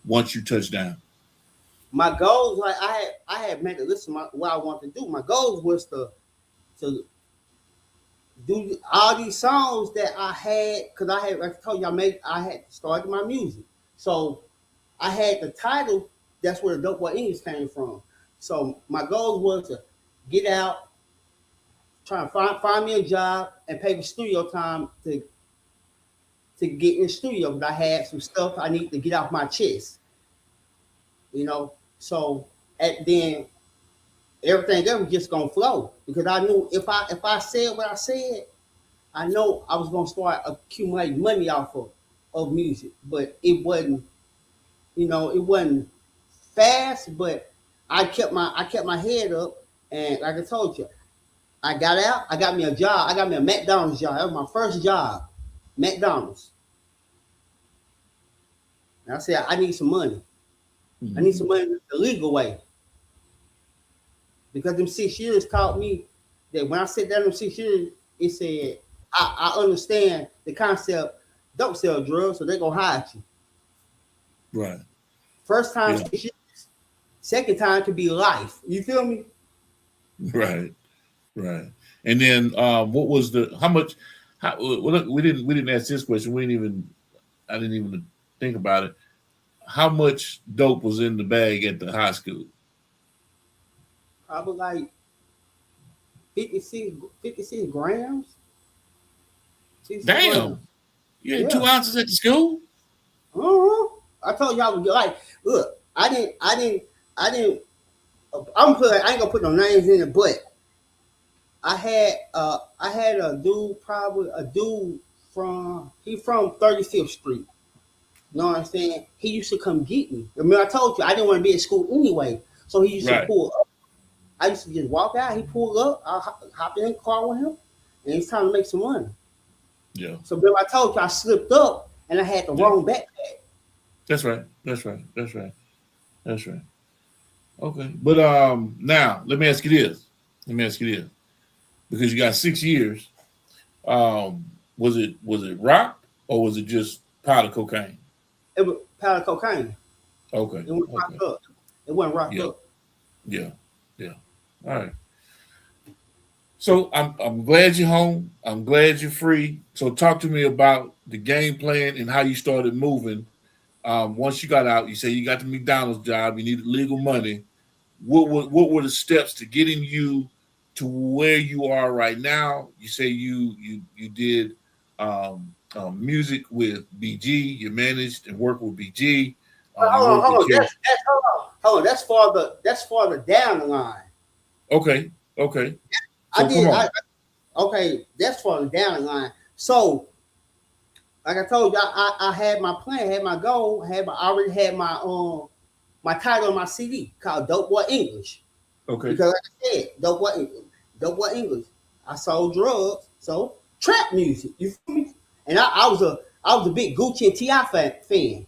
once you touched down? My goals, like I had made a list of what I wanted to do. My goals was to do all these songs that I had, because like I told you, I had started my music. So I had the title. That's where the Dope Boy English came from. So my goal was to get out, try to find me a job, and pay for studio time to get in the studio. But I had some stuff I need to get off my chest. So then everything else was just gonna flow, because I knew if I said what I said, I know I was gonna start accumulating money off of music. But it wasn't fast, but I kept my head up, and like I told you, I got out. I got me a job. I got me a McDonald's job. That was my first job, McDonald's. And I said I need some money. I need some money the legal way. because them 6 years taught me that when I sat down them 6 years, it said I understand the concept. Don't sell drugs, so they gonna hide you. Right. First time Yeah. 6 years, second time could be life. You feel me? Right. Right. And then what was how much? Well, look, we didn't ask this question. I didn't even think about it. How much dope was in the bag at the high school? Probably like 56 grams. 56 Damn. grams. You had Yeah. 2 ounces at the school? I told y'all, like, look, I didn't. I ain't gonna put no names in it, but I had a dude from 35th Street. You know what I'm saying? He used to come get me. Remember I told you I didn't want to be at school anyway, so he used to Right. pull up. I used to just walk out. He pulled up. I hop in the car with him, and it's time to make some money. Yeah. So remember I told you I slipped up and I had the wrong backpack. That's right. Okay. But now let me ask you this. Because you got 6 years. Was it rock or was it just powder cocaine? It was powder cocaine. Okay. It wasn't rocked up. It wasn't rocked up. Yeah. All right. So I'm glad you're home. I'm glad you're free. So talk to me about the game plan and how you started moving. Once you got out, you say you got the McDonald's job. You needed legal money. What were the steps to getting you to where you are right now? You say you did music with BG. You managed and worked with BG. Hold on. That's farther down the line. Okay. Okay, that's farther down the line. So, like I told you, I had my plan, had my goal, I already had my my title on my CD called Dope Boy English. Okay. Because like I said, Dope Boy English. I sold drugs, so trap music. You feel me? And I was a big Gucci and T.I. fan.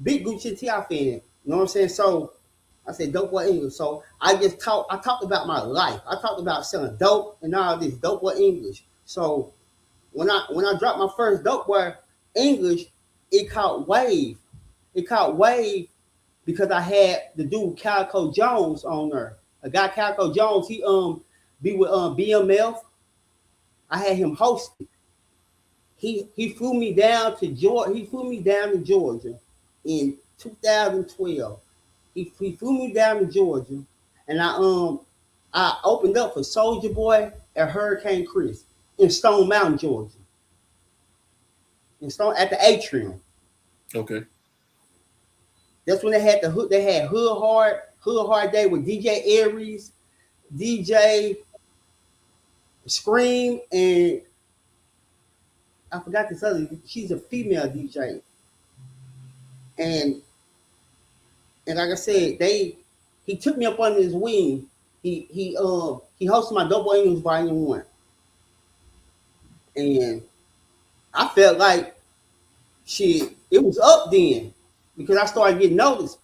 Big Gucci and T.I. fan. You know what I'm saying? So I said Dope Boy English. So I talked about my life. I talked about selling dope and all this Dope Boy English. So when I dropped my first Dope Boy English, it caught wave. It caught wave because I had the dude Calico Jones on there. A guy Calico Jones, he be with BMF. I had him hosted. He flew me down to Georgia in 2012. He flew me down to Georgia, and I opened up for Soulja Boy and Hurricane Chris in Stone Mountain, Georgia. At the Atrium. Okay. That's when they had Hood Hard Day with DJ Aries, DJ Scream, and I forgot this other. She's a female DJ, and like I said, he took me up under his wing. He hosted my Dope Boy English Volume 1, and I felt like shit. It was up then because I started getting noticed.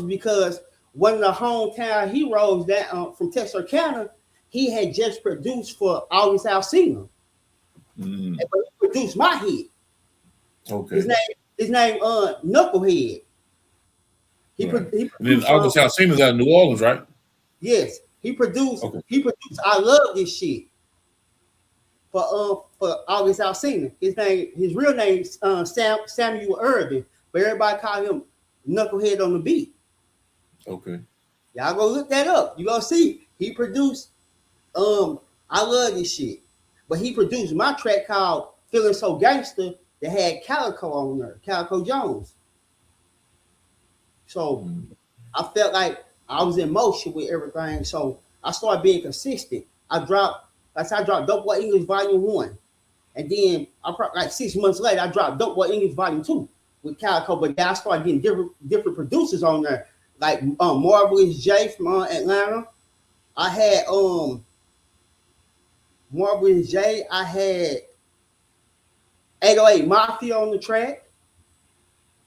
Because one of the hometown heroes that from Texarkana, he had just produced for August Alsina. Mm. But he produced my hit. Okay. His name Knucklehead. He Right. produced, And then August Alsina's out of New Orleans, right? yes, he produced. Okay. He produced I Love This Shit for August Alsina. His real name is Samuel Irvin, but everybody call him Knucklehead on the beat. Okay. Y'all go look that up. You gonna see he produced I Love This Shit, but he produced my track called Feeling So Gangster that had Calico on there, Calico Jones. So I felt like I was in motion with everything. So I started being consistent. I dropped Dope Boy English Volume 1. And then like 6 months later, I dropped Dope Boy English Volume 2 with Calico. But then I started getting different producers on there. Like Marvelous J from Atlanta. I had Marvelous J. I had 808 Mafia on the track.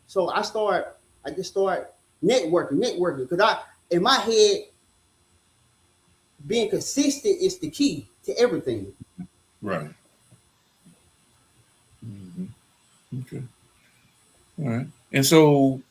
So I just started networking because in my head, being consistent is the key to everything. Right. Hmm. Okay. All right. And so,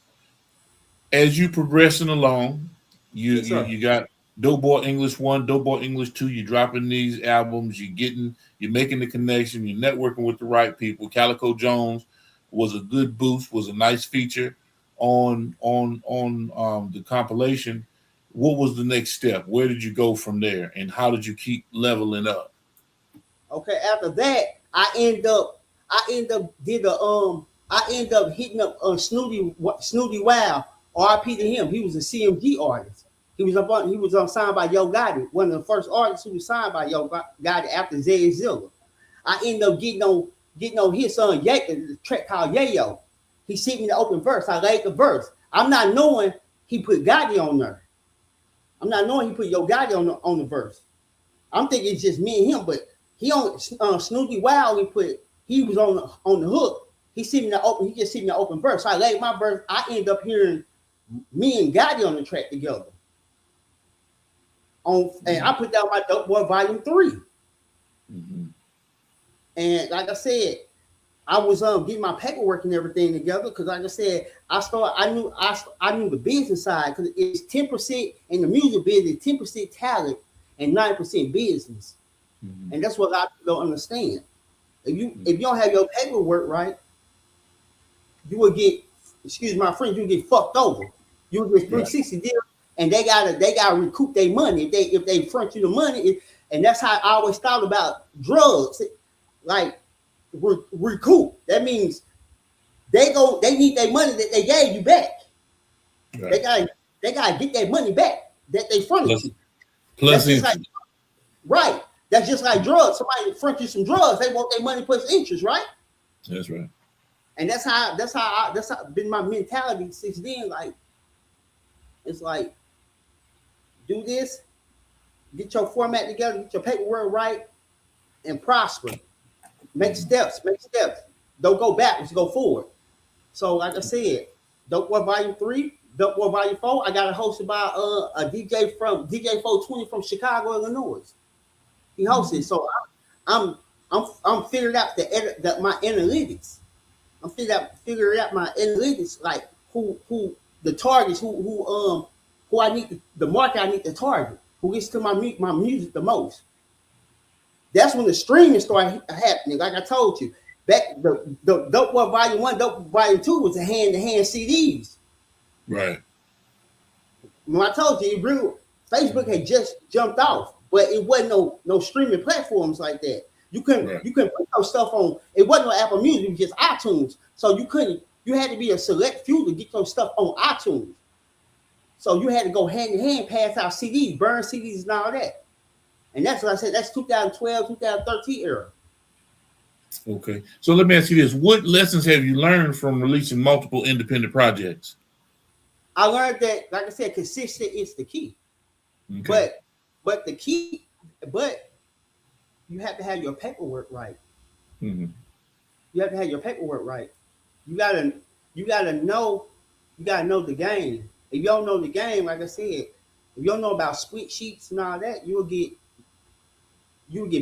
as you progressing along, Yes, sir. you got Dope Boy English 1, Dope Boy English 2. You're dropping these albums. You're making the connection. You're networking with the right people. Calico Jones was a good boost. Was a nice feature on the compilation. What was the next step? Where did you go from there, and how did you keep leveling up? Okay, after that, I end up hitting up Snooty Wow. R.I.P. to him. He was a CMG artist. He was signed by Yo Gotti, one of the first artists who was signed by Yo Gotti after Zay Zilla. I ended up getting on his son the track called Yayo. He sent me the open verse. I laid the verse. I'm not knowing he put Gotti on there. I'm not knowing he put Yo Gotti on the verse. I'm thinking it's just me and him, but he on Snooty Wow. He was on the hook. He just sent me the open verse. So I laid my verse. I ended up hearing me and Gotti on the track together. And I put down my Dope Boy Volume 3. Mm-hmm. And like I said, I was getting my paperwork and everything together because, like I said, I knew the business side because it's 10% in the music business, 10% talent, and 9% business. Mm-hmm. And that's what a lot of people don't understand. If you don't have your paperwork right, you will get, excuse my friend, you get fucked over. You will get 360 deal, and they gotta recoup their money if they front you the money. And that's how I always thought about drugs, like recoup. That means they need their money that they gave you back. Right. They gotta get their money back that they fronted you. Plus, right. That's just like drugs. Somebody front you some drugs, they want their money plus interest, right? That's right. And that's how been my mentality since then. Like, it's like, do this, get your format together, get your paperwork right, and prosper. Make steps. Don't go backwards, go forward. So, like I said, Dope Boy Volume 3, Dope Boy Volume 4, I got it hosted by a DJ 420 from Chicago, Illinois. He hosted. So I'm figuring out my analytics. I'm figuring out my analytics, like who the targets, who I need the market I need to target, who gets to my music the most. That's when the streaming started happening. Like I told you, back the Dope Boy Volume 1, Dope Boy Volume 2 was the hand-to-hand CDs. Right. When I told you, Facebook had just jumped off, but it wasn't no streaming platforms like that. You couldn't put your stuff on. It wasn't on Apple Music, it was just iTunes. So you had to be a select few to get your stuff on iTunes. So you had to go hand in hand, pass out CDs, burn CDs and all that. And that's what I said, that's 2012, 2013 era. Okay. So let me ask you this. What lessons have you learned from releasing multiple independent projects? I learned that, like I said, consistent is the key. Okay. But you have to have your paperwork right. Mm-hmm. You have to have your paperwork right. You gotta know the game. If you don't know the game, like I said, if you don't know about split sheets and all that, you'll get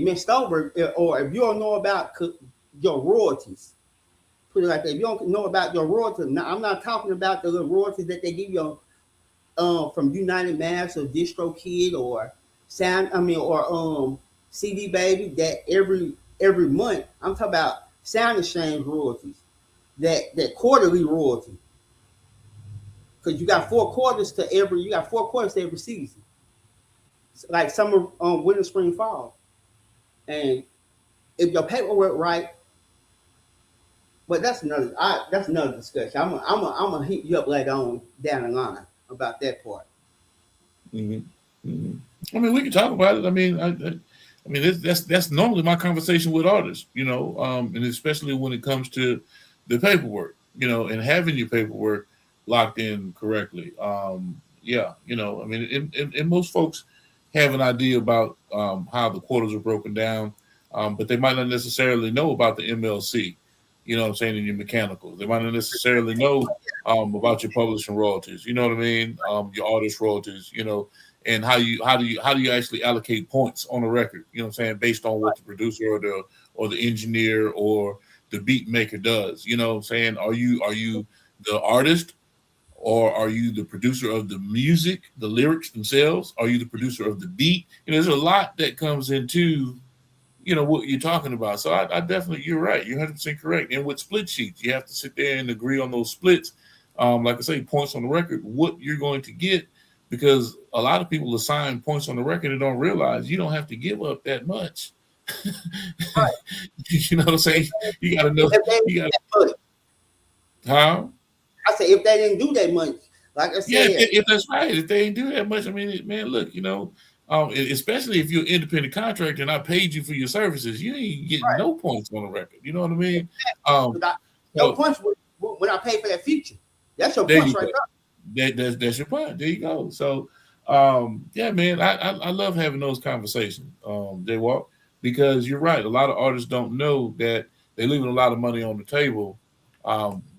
messed over. Or if you don't know about your royalties, put it like that. If you don't know about your royalties, now I'm not talking about the little royalties that they give you from United Mass or DistroKid or CD Baby, that every month. I'm talking about Sound Exchange royalties, that quarterly royalty. Because you got 4 quarters to every season. Like summer, winter, spring, fall. And if your paperwork right, but that's another discussion. I'm gonna hit you up later on down the line about that part. Mm-hmm. Mm-hmm. I mean, we can talk about it. I mean, that's normally my conversation with artists, and especially when it comes to the paperwork, and having your paperwork locked in correctly. And most folks have an idea about how the quarters are broken down, but they might not necessarily know about the MLC. You know what I'm saying? In your mechanicals, they might not necessarily know about your publishing royalties. You know what I mean? Your artist royalties. You know, and how do you actually allocate points on a record? You know what I'm saying? Based on what the producer or the engineer or the beat maker does. You know what I'm saying? Are you the artist, or are you the producer of the music, the lyrics themselves? Are you the producer of the beat? You know, there's a lot that comes into, you know, what you're talking about. So I definitely, you're right. You're 100% correct. And with split sheets, you have to sit there and agree on those splits. Like I say, points on the record, what you're going to get, because a lot of people assign points on the record and don't realize you don't have to give up that much. Right. You know what I'm saying? You got to know. You got, huh? I say if they didn't do that much, like I said, Yeah, if that's right, if they ain't do that much, I mean, man, look, you know, especially if you're an independent contractor and I paid you for your services, you ain't getting no points on the record. You know what I mean? No points when I pay for that feature. That's your points right there. That's your point. There you go. So, yeah, man, I love having those conversations, Jaywalk, because you're right. A lot of artists don't know that they're leaving a lot of money on the table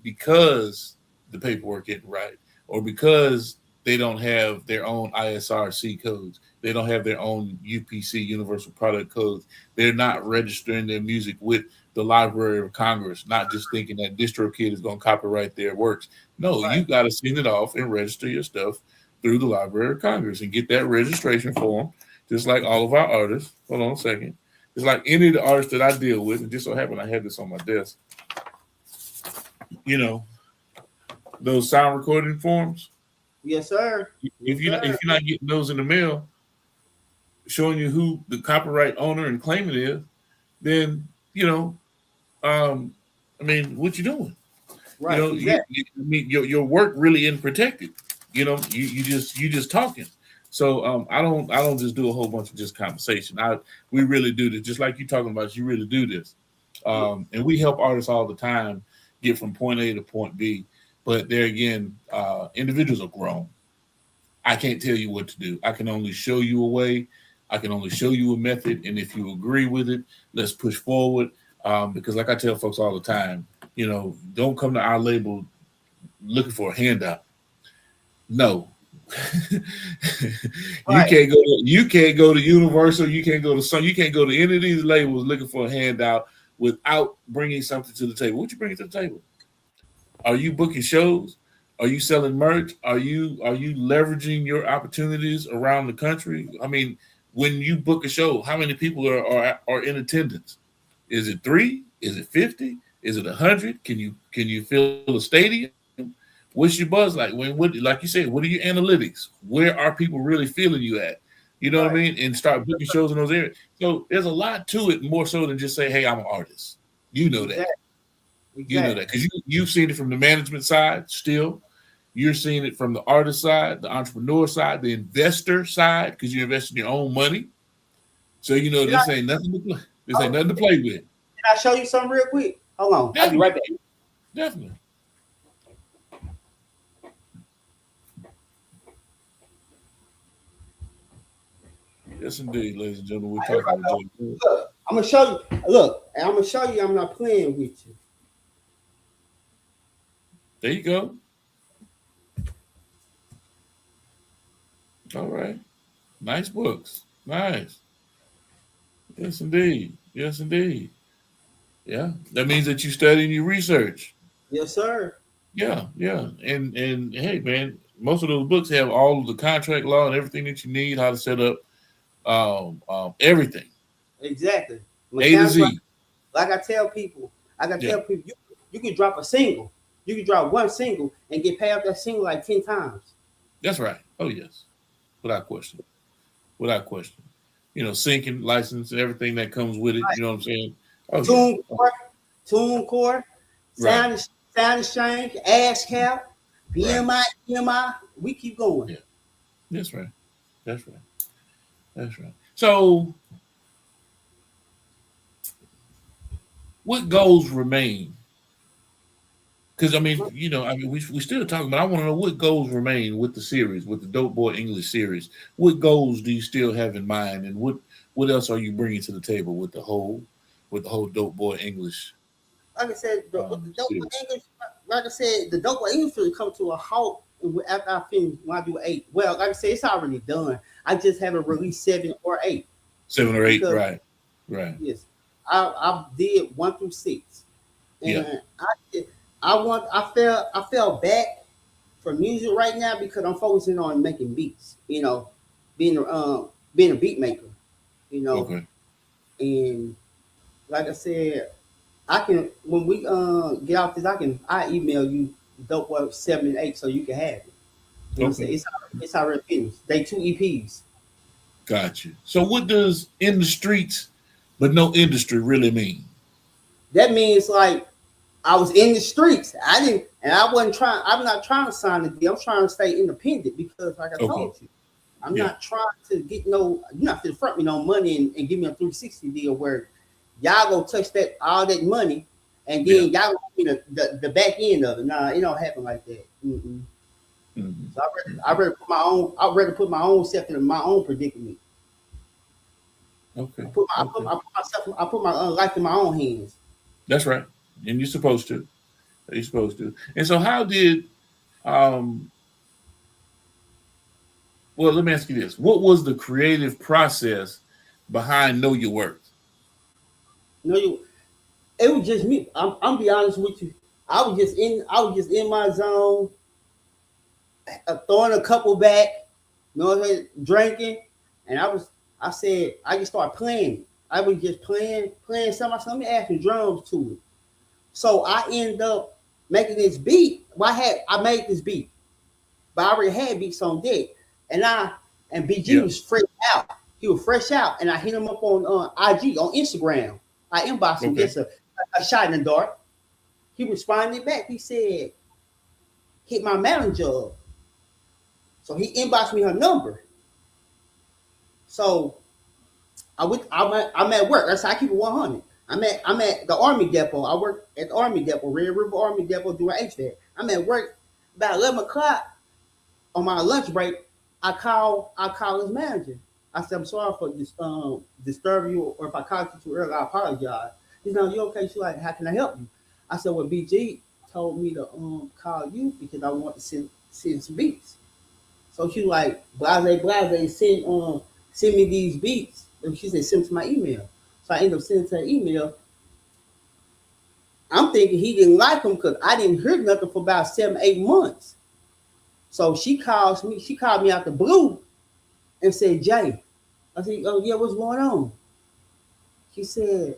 because the paperwork isn't right, or because they don't have their own ISRC codes. They don't have their own UPC, Universal Product Codes. They're not registering their music with the Library of Congress, not just thinking that DistroKid is going to copyright their works. No, you got to send it off and register your stuff through the Library of Congress and get that registration form, just like all of our artists. Hold on a second. It's like any of the artists that I deal with, and just so happened I had this on my desk. You know, those sound recording forms. Yes, sir. If you're not getting those in the mail, showing you who the copyright owner and claimant is, then you know, I mean, what you doing? Right. You know, exactly. your work really isn't protected. You know, you just talking. So I don't just do a whole bunch of just conversation. We really do this, just like you talking about. You really do this, and we help artists all the time get from point A to point B. But there again, individuals are grown. I can't tell you what to do. I can only show you a way. I can only show you a method. And if you agree with it, let's push forward. Because like I tell folks all the time, you know, don't come to our label looking for a handout. No. You can't go to Universal. You can't go to Sun. You can't go to any of these labels looking for a handout without bringing something to the table. What you bring to the table? Are you booking shows? Are you selling merch? Are you leveraging your opportunities around the country? I mean, when you book a show, how many people are in attendance? Is it 3? Is it 50? Is it 100? Can you fill a stadium? What's your buzz like? Like you said, what are your analytics? Where are people really feeling you at? You know what I mean? And start booking shows in those areas. So there's a lot to it, more so than just say, hey, I'm an artist. You know that. Exactly. You know that because you've seen it from the management side still. You're seeing it from the artist side, the entrepreneur side, the investor side, because you invest in your own money. So you know this ain't nothing to play. This ain't nothing to play with. Can I show you something real quick? Hold on. I'll be right back. Definitely. Yes, indeed, ladies and gentlemen. We're talking about look, I'm gonna show you. Look, and I'm gonna show you. I'm not playing with you. There you go. All right. Nice books. Nice. Yes, indeed. Yes, indeed. Yeah. That means that you study and you research. Yes, sir. Yeah, yeah. And hey, man, most of those books have all of the contract law and everything that you need, how to set up everything. Exactly. A to Z. Like I tell people, you can drop a single. You can drop one single and get paid off that single like 10 times. That's right. Oh, yes. Without question. Without question. You know, syncing, license, and everything that comes with it. Right. You know what I'm saying? Oh, TuneCore, Sound Exchange, ASCAP, BMI, EMI. We keep going. Yeah. That's right. That's right. That's right. So, what goals remain? Because I mean, you know, we still talking, but I want to know what goals remain with the series, with the Dope Boy English series. What goals do you still have in mind, and what else are you bringing to the table with the whole Dope Boy English like I said, the dope still. English, like I said, the dope English will come to a halt after I finish when I do 8. Well, like I said, it's already done. I just haven't released 7 or 8 7 or 8, because right. yes, I did 1 through 6, Yeah. and I fell back for music right now because I'm focusing on making beats. You know, being a beat maker. You know, Okay. and like I said, I can when we get off this, I email you dope work 7 and 8 so you can have it. You know what I'm saying? Okay. It's already finished. They 2 EPs. Got you. So what does in the streets but no industry really mean? That means like I was in the streets. I didn't, and I wasn't trying. I'm not trying to sign a deal. I'm trying to stay independent because, like I Okay. told you, I'm Yeah. not trying to get no. You're not to front me no money and give me a 360 deal where y'all go touch that all that money, and then y'all gonna give me the back end of it. Nah, it don't happen like that. Mm-mm. Mhm. So I rather put my own. I'd rather put my own self in my own predicament. Okay. I put my life in my own hands. That's right. And you're supposed to. You're supposed to. And so how did um well, let me ask you this. What was the creative process behind Know Your Worth? No, it was just me. I'm be honest with you. I was just in my zone, throwing a couple back, you know what I'm saying, drinking, and I said I just started playing. I was just playing something. I said, let me add some drums to it. So I ended up making this beat. Well, I made this beat, but I already had beats on deck, and BG was fresh out. He was fresh out, and I hit him up on IG on Instagram. I inboxed him just a shot in the dark. He responded back. He said, "Hit my manager up." So he inboxed me her number. So I'm at work. That's how I keep it 100. I'm at the Army Depot. I work at the Army Depot, Red River Army Depot doing HVAC. I'm at work about 11 o'clock on my lunch break. I call his manager. I said, I'm sorry for disturb you, or if I called you too early, I apologize. He's like, you okay? She's like, how can I help you? I said, well, BG told me to call you because I want to send some beats. So she like, blase, send me these beats. And she said, send them to my email. So I ended up sending to her email. I'm thinking he didn't like them because I didn't hear nothing for about 7, 8 months. So she called me out the blue and said, Jay. I said, oh yeah, what's going on? She said,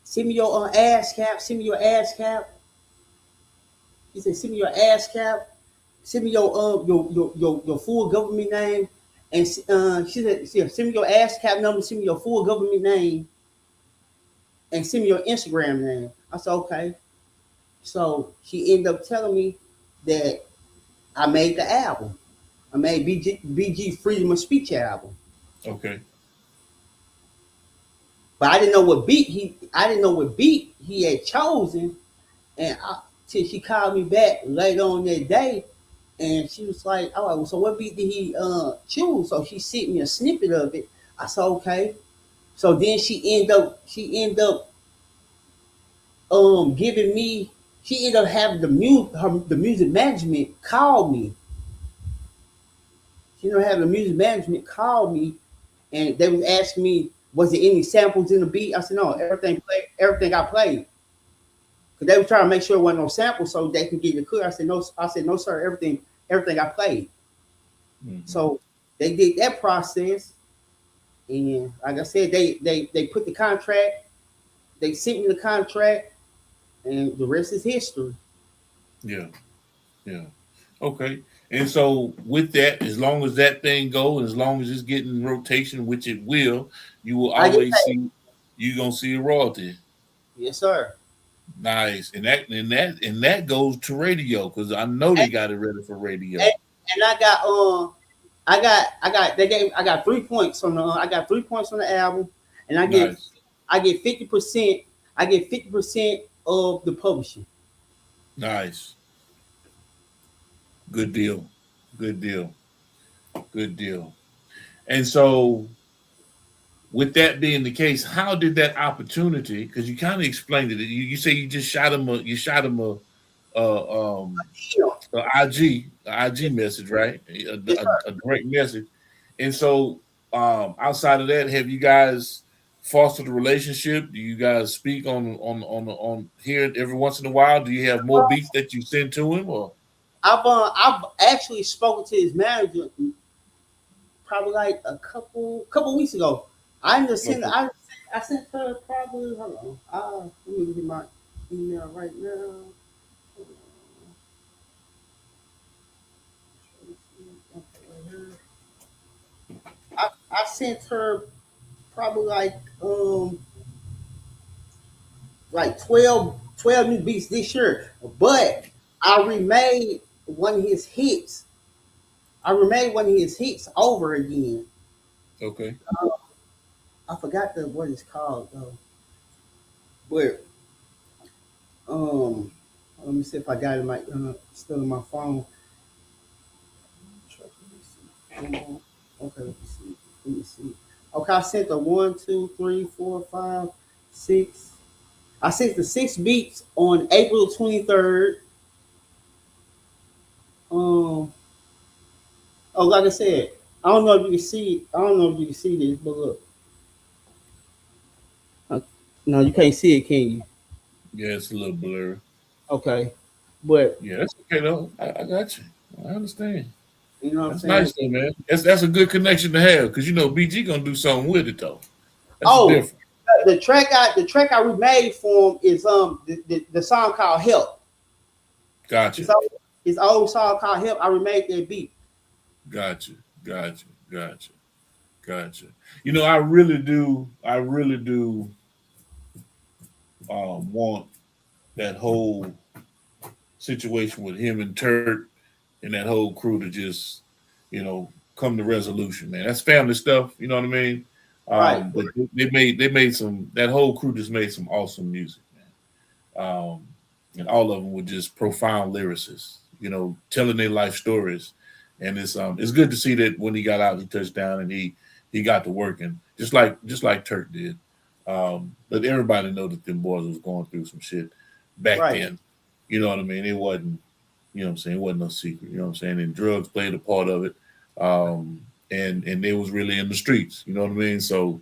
send me your ass cap, send me your ass cap. He said, send me your ass cap, send me your full government name. And she said, send me your ass cap number, send me your full government name, and send me your Instagram name. I said, okay. So she ended up telling me that I made the album. I made BG Freedom of Speech album. Okay. But I didn't know what beat he had chosen. And till she called me back later on that day, and she was like, "All right, well, so what beat did he choose?" So she sent me a snippet of it. I said, "Okay." So then she ended up giving me. She ended up having the music management call me. She ended up having the music management call me, and they was asking me, "Was there any samples in the beat?" I said, "No, everything I played." Cause they were trying to make sure there wasn't no samples so they can get it clear. I said, no, sir, everything I played. Mm-hmm. So they did that process. And like I said, they put the contract, they sent me the contract, and the rest is history. Yeah. Okay. And so with that, as long as that thing goes, as long as it's getting rotation, which it will, you will always see you're gonna see a royalty. Yes, sir. Nice. And that goes to radio, because I know they got it ready for radio. And I got 3 points on the album, and I get 50%. I get 50% of the publishing. Nice. Good deal. And so with that being the case, how did that opportunity? Because you kind of explained it. You say you just shot him a IG message, right? A direct message. And so, outside of that, have you guys fostered a relationship? Do you guys speak on here every once in a while? Do you have more beats that you send to him, or? I've actually spoken to his manager probably like a couple weeks ago. I just sent I sent her probably, hold on. Let me get my email right now. I sent her probably like 12 new beats this year. But I remade one of his hits. Over again. Okay. I forgot what it's called though. But let me see if I got it still in my phone. Okay, let me see. Okay, I sent the 1, 2, 3, 4, 5, 6. I sent the 6 beats on April 23rd. Like I said, I don't know if you can see. I don't know if you can see this, but look. No, you can't see it, can you? Yeah, it's a little blurry. Okay, but yeah, that's okay though. I got you. I understand. You know what that's I'm saying? Nice though, man. That's a good connection to have because you know BG gonna do something with it though. That's different. The track I remade for him is the song called Help. Gotcha. His old song called Help. I remade that beat. Gotcha. You know, I really do want that whole situation with him and Turk and that whole crew to just, you know, come to resolution, man. That's family stuff, you know what I mean? Right. But they made some, that whole crew just made some awesome music, man. And all of them were just profound lyricists, you know, telling their life stories. And it's good to see that when he got out, he touched down and he got to working just like Turk did. But everybody know that them boys was going through some shit back then. You know what I mean? It wasn't, you know what I'm saying? It wasn't no secret. You know what I'm saying? And drugs played a part of it. And they was really in the streets. You know what I mean? So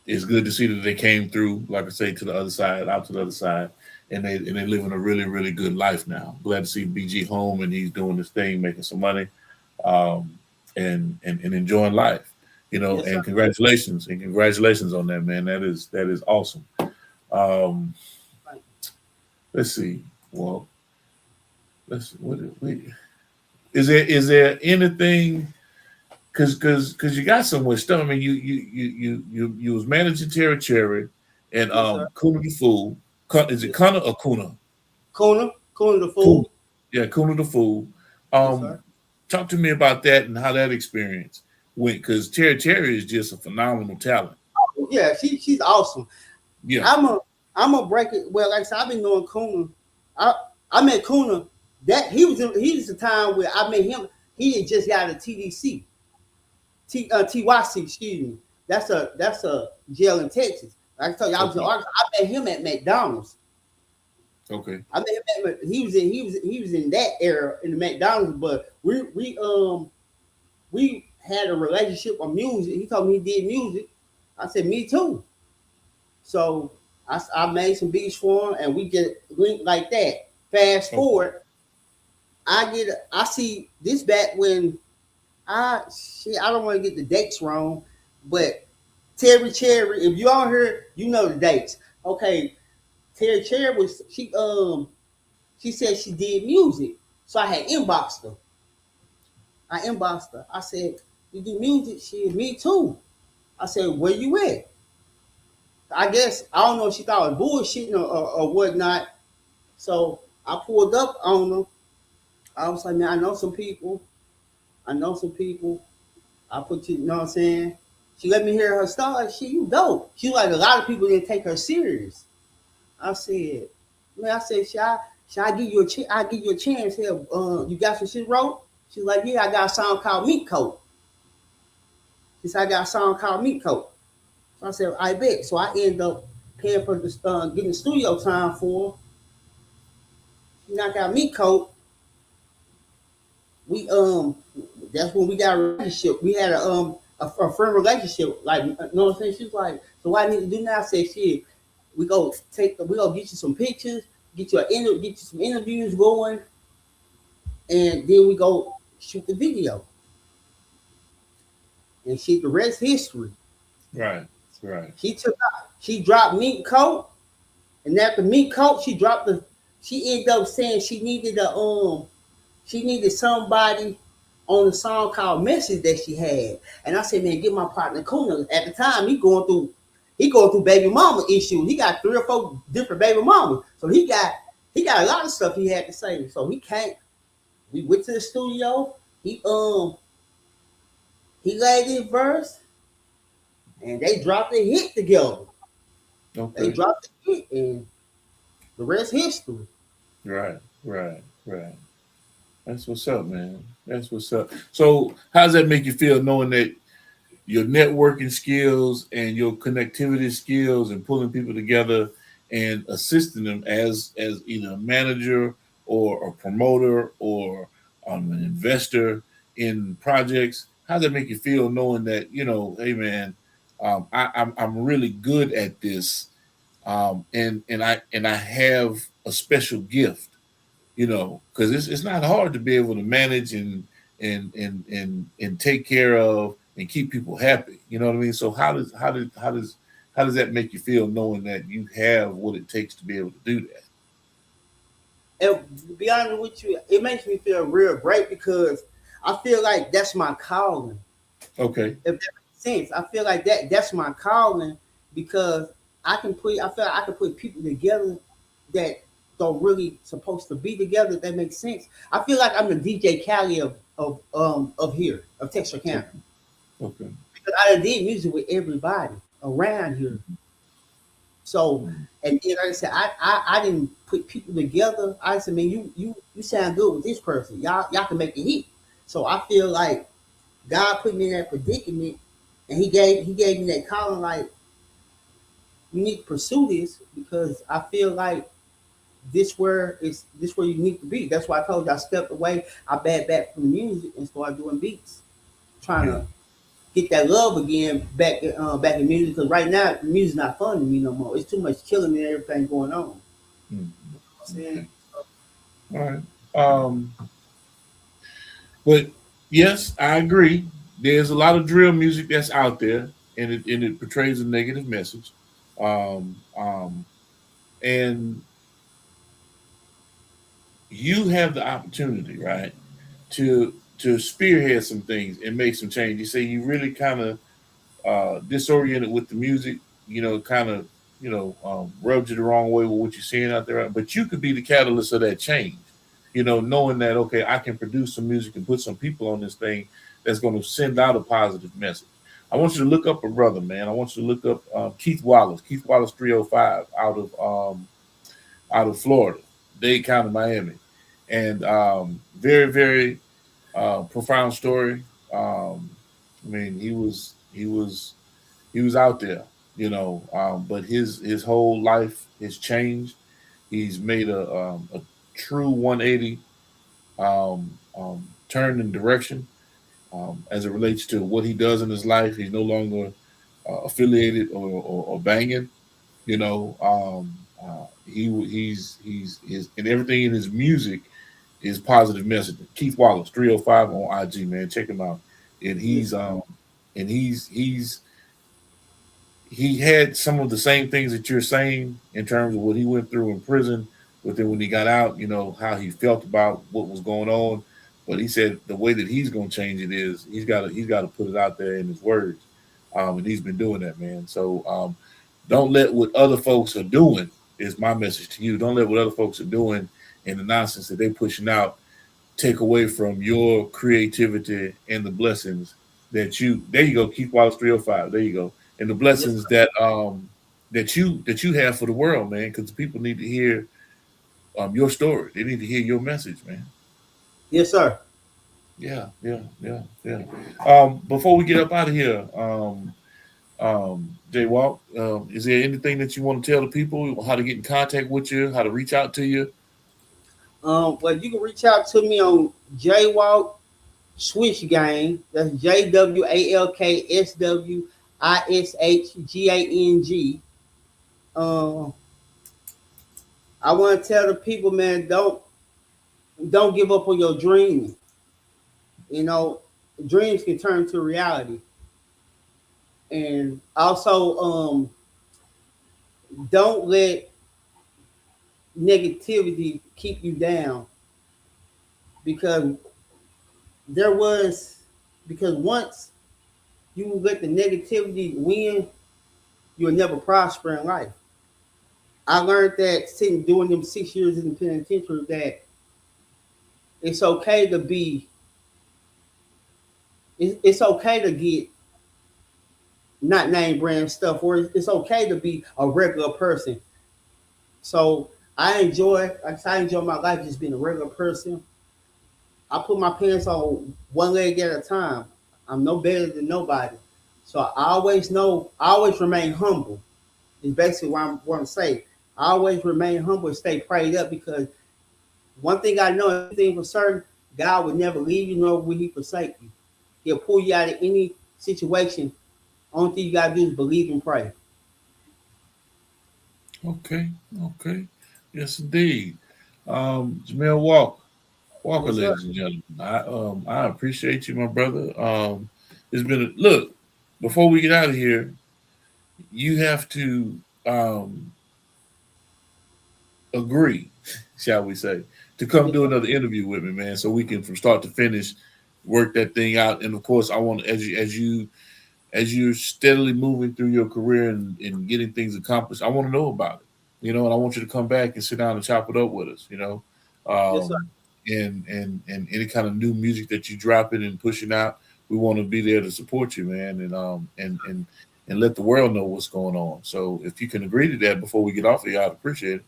it's good to see that they came through, like I say, out to the other side, and they living a really, really good life now. Glad to see BG home and he's doing this thing, making some money, and enjoying life. You know, yes, and congratulations on that, man. That is awesome. Let's see. Well, let's see. Is there anything? Because you got so much stuff. I mean, you was managing Terry Cherry and Kuna the Fool. Is it Kuna or Kuna? Kuna the Fool. Yeah, Kuna the Fool. Talk to me about that and how that experience went. Because Terry Cherry is just a phenomenal talent. Oh, yeah, she's awesome. Yeah, I'm a break it. Well, like I said, I've been knowing Kuna. I met Kuna. That he was the time where I met him. He had just got a TDC. TYC, excuse me. That's a jail in Texas. Like I told you, I was in Arkansas. I met him at McDonald's. Okay. I met him he was in that era in the McDonald's, but we had a relationship on music. He told me he did music. I said, me too. So I made some beats for him and we get linked like that. Fast forward, I see this back when I don't want to get the dates wrong, but Terry Cherry, if you all heard, you know the dates. Okay, Terry Cherry she said she did music. So I had inboxed her. I said, you do music? She said, me too. I said, where you at? I guess, I don't know if she thought I was bullshitting or whatnot. So I pulled up on her. I was like, man, I know some people. I put you know what I'm saying? She let me hear her story. You dope. She like, a lot of people didn't take her serious. I said, should I give you a chance? I give you a chance here. You got some shit wrote? She's like, yeah, I got a song called Meat Coat. He said, I got a song called Meat Coat. So I said, I bet. So I ended up paying for the getting studio time for him. He knocked out Meat Coat. We that's when we got a relationship. We had a friend relationship. Like, you know what I'm saying? She was like, so what I need to do now? I said, shit, we go get you some pictures, get you some interviews going, and then we go shoot the video. And shit, the rest history. Right. She dropped Meat Coat, and after Meat Coat, she ended up saying she needed somebody on the song called Message that she had. And I said, man, get my partner Kuna. At the time, he going through baby mama issues. He got 3 or 4 different baby mamas. So he got a lot of stuff he had to say. So we went to the studio. He laid his verse, and they dropped a hit together. Okay. They dropped the hit, and the rest history. Right. That's what's up, man. That's what's up. So how does that make you feel knowing that your networking skills and your connectivity skills and pulling people together and assisting them as either a manager or a promoter or an investor in projects? How does that make you feel knowing that, hey man, I'm really good at this, and I have a special gift, because it's not hard to be able to manage and take care of and keep people happy. You know what I mean? So how does that make you feel knowing that you have what it takes to be able to do that? And to be honest with you, it makes me feel real great because I feel like that's my calling. Okay. If that makes sense, I feel like that's my calling because I feel like I can put people together that don't really supposed to be together. If that makes sense. I feel like I'm the DJ Khaled of here, of Texas County. Okay. Because I did music with everybody around here. So, and then like I said, I didn't put people together. I said, man, you sound good with this person. Y'all can make a hit. So I feel like God put me in that predicament, and He gave me that calling. Like, you need to pursue this because I feel like this where you need to be. That's why I told you I stepped away. I back from the music and started doing beats, trying to get that love again back in music. Because right now, music's not fun to me no more. It's too much killing and everything going on. Okay. All right. But yes, I agree. There's a lot of drill music that's out there, and it portrays a negative message. And you have the opportunity, right, to spearhead some things and make some change. You say you really kind of disoriented with the music, kind of, rubbed you the wrong way with what you're seeing out there. But you could be the catalyst of that change, knowing that, okay, I can produce some music and put some people on this thing that's going to send out a positive message. I want you to look up a brother, man. I want you to look up Keith Wallace 305 out of Florida, Dade County, Miami. And very, very profound story. I mean, he was out there, but his whole life has changed. He's made a true 180 turn in direction as it relates to what he does in his life. He's no longer affiliated or banging, he's and everything in his music is positive messaging. Keith Wallace 305 on IG, man, check him out. And he had some of the same things that you're saying in terms of what he went through in prison, but then when he got out, how he felt about what was going on. But he said the way that he's going to change it is he's got to put it out there in his words, and he's been doing that, man. So don't let what other folks are doing, is my message to you. Don't let what other folks are doing and the nonsense that they're pushing out take away from your creativity and the blessings that there you go, Keith Wallace 305. There you go. And the blessings that you have for the world, man, because people need to hear your story. They need to hear your message, man. Yes, sir. Yeah. Before we get up out of here, Jay Walk, is there anything that you want to tell the people? How to get in contact with you? How to reach out to you? Well, you can reach out to me on Jaywalk Switch Gang. That's JWALKSWISHGANG. I want to tell the people, man, don't give up on your dreams. You know, dreams can turn to reality. And also, don't let negativity keep you down, because once you let the negativity win, you'll never prosper in life. I learned that sitting doing them 6 years in the penitentiary, that it's okay to be, it's okay to get not name brand stuff, or it's okay to be a regular person. So I enjoy my life just being a regular person. I put my pants on one leg at a time. I'm no better than nobody. So I always remain humble. Is basically what I'm going to say. I always remain humble and stay prayed up, because one thing I know, everything for certain, God will never leave you, nor will He forsake you. He'll pull you out of any situation. Only thing you got to do is believe and pray. Okay. Yes, indeed. Jamel Walker, Yes, ladies and gentlemen. I appreciate you, my brother. It's been look. Before we get out of here, you have to agree, shall we say, to come do another interview with me, man, so we can from start to finish work that thing out. And of course, I want, as you're steadily moving through your career and getting things accomplished, I want to know about it, and I want you to come back and sit down and chop it up with us, Yes, sir. and any kind of new music that you dropping and pushing out, we want to be there to support you, man, and let the world know what's going on. So if you can agree to that before we get off of here, I'd appreciate it.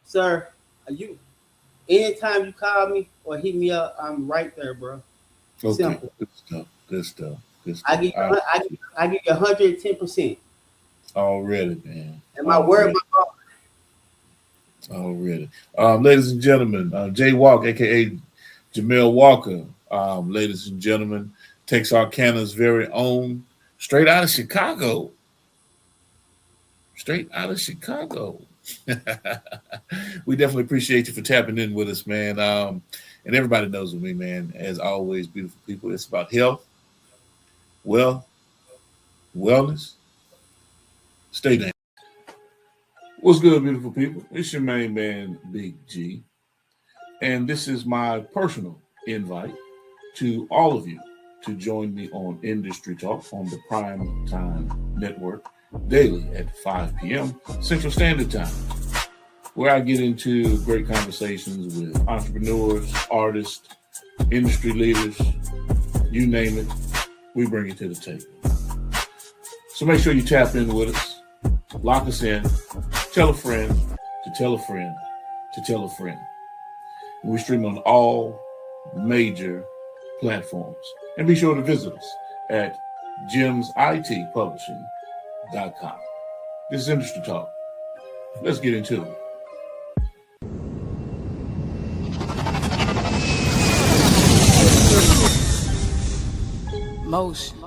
Sir, anytime you call me or hit me up, I'm right there, bro. Okay, Simple. good stuff. I give you 110%. Already, man. And my word, my heart. Already. Ladies and gentlemen, Jay Walk, aka Jamel Walker, ladies and gentlemen, Texarkana's very own, straight out of Chicago. We definitely appreciate you for tapping in with us, man. And everybody knows with me, man, as always, beautiful people, it's about health, wealth, wellness. Stay down. What's good, beautiful people? It's your main man, Big G. And this is my personal invite to all of you to join me on Industry Talk on the Prime Time Network daily at 5 p.m. Central Standard Time, where I get into great conversations with entrepreneurs, artists, industry leaders, you name it, we bring it to the table. So make sure you tap in with us, lock us in, tell a friend to tell a friend to tell a friend. We stream on all major platforms. And be sure to visit us at gemsitpublishing.com. This is Industry Talk. Let's get into it. Motion.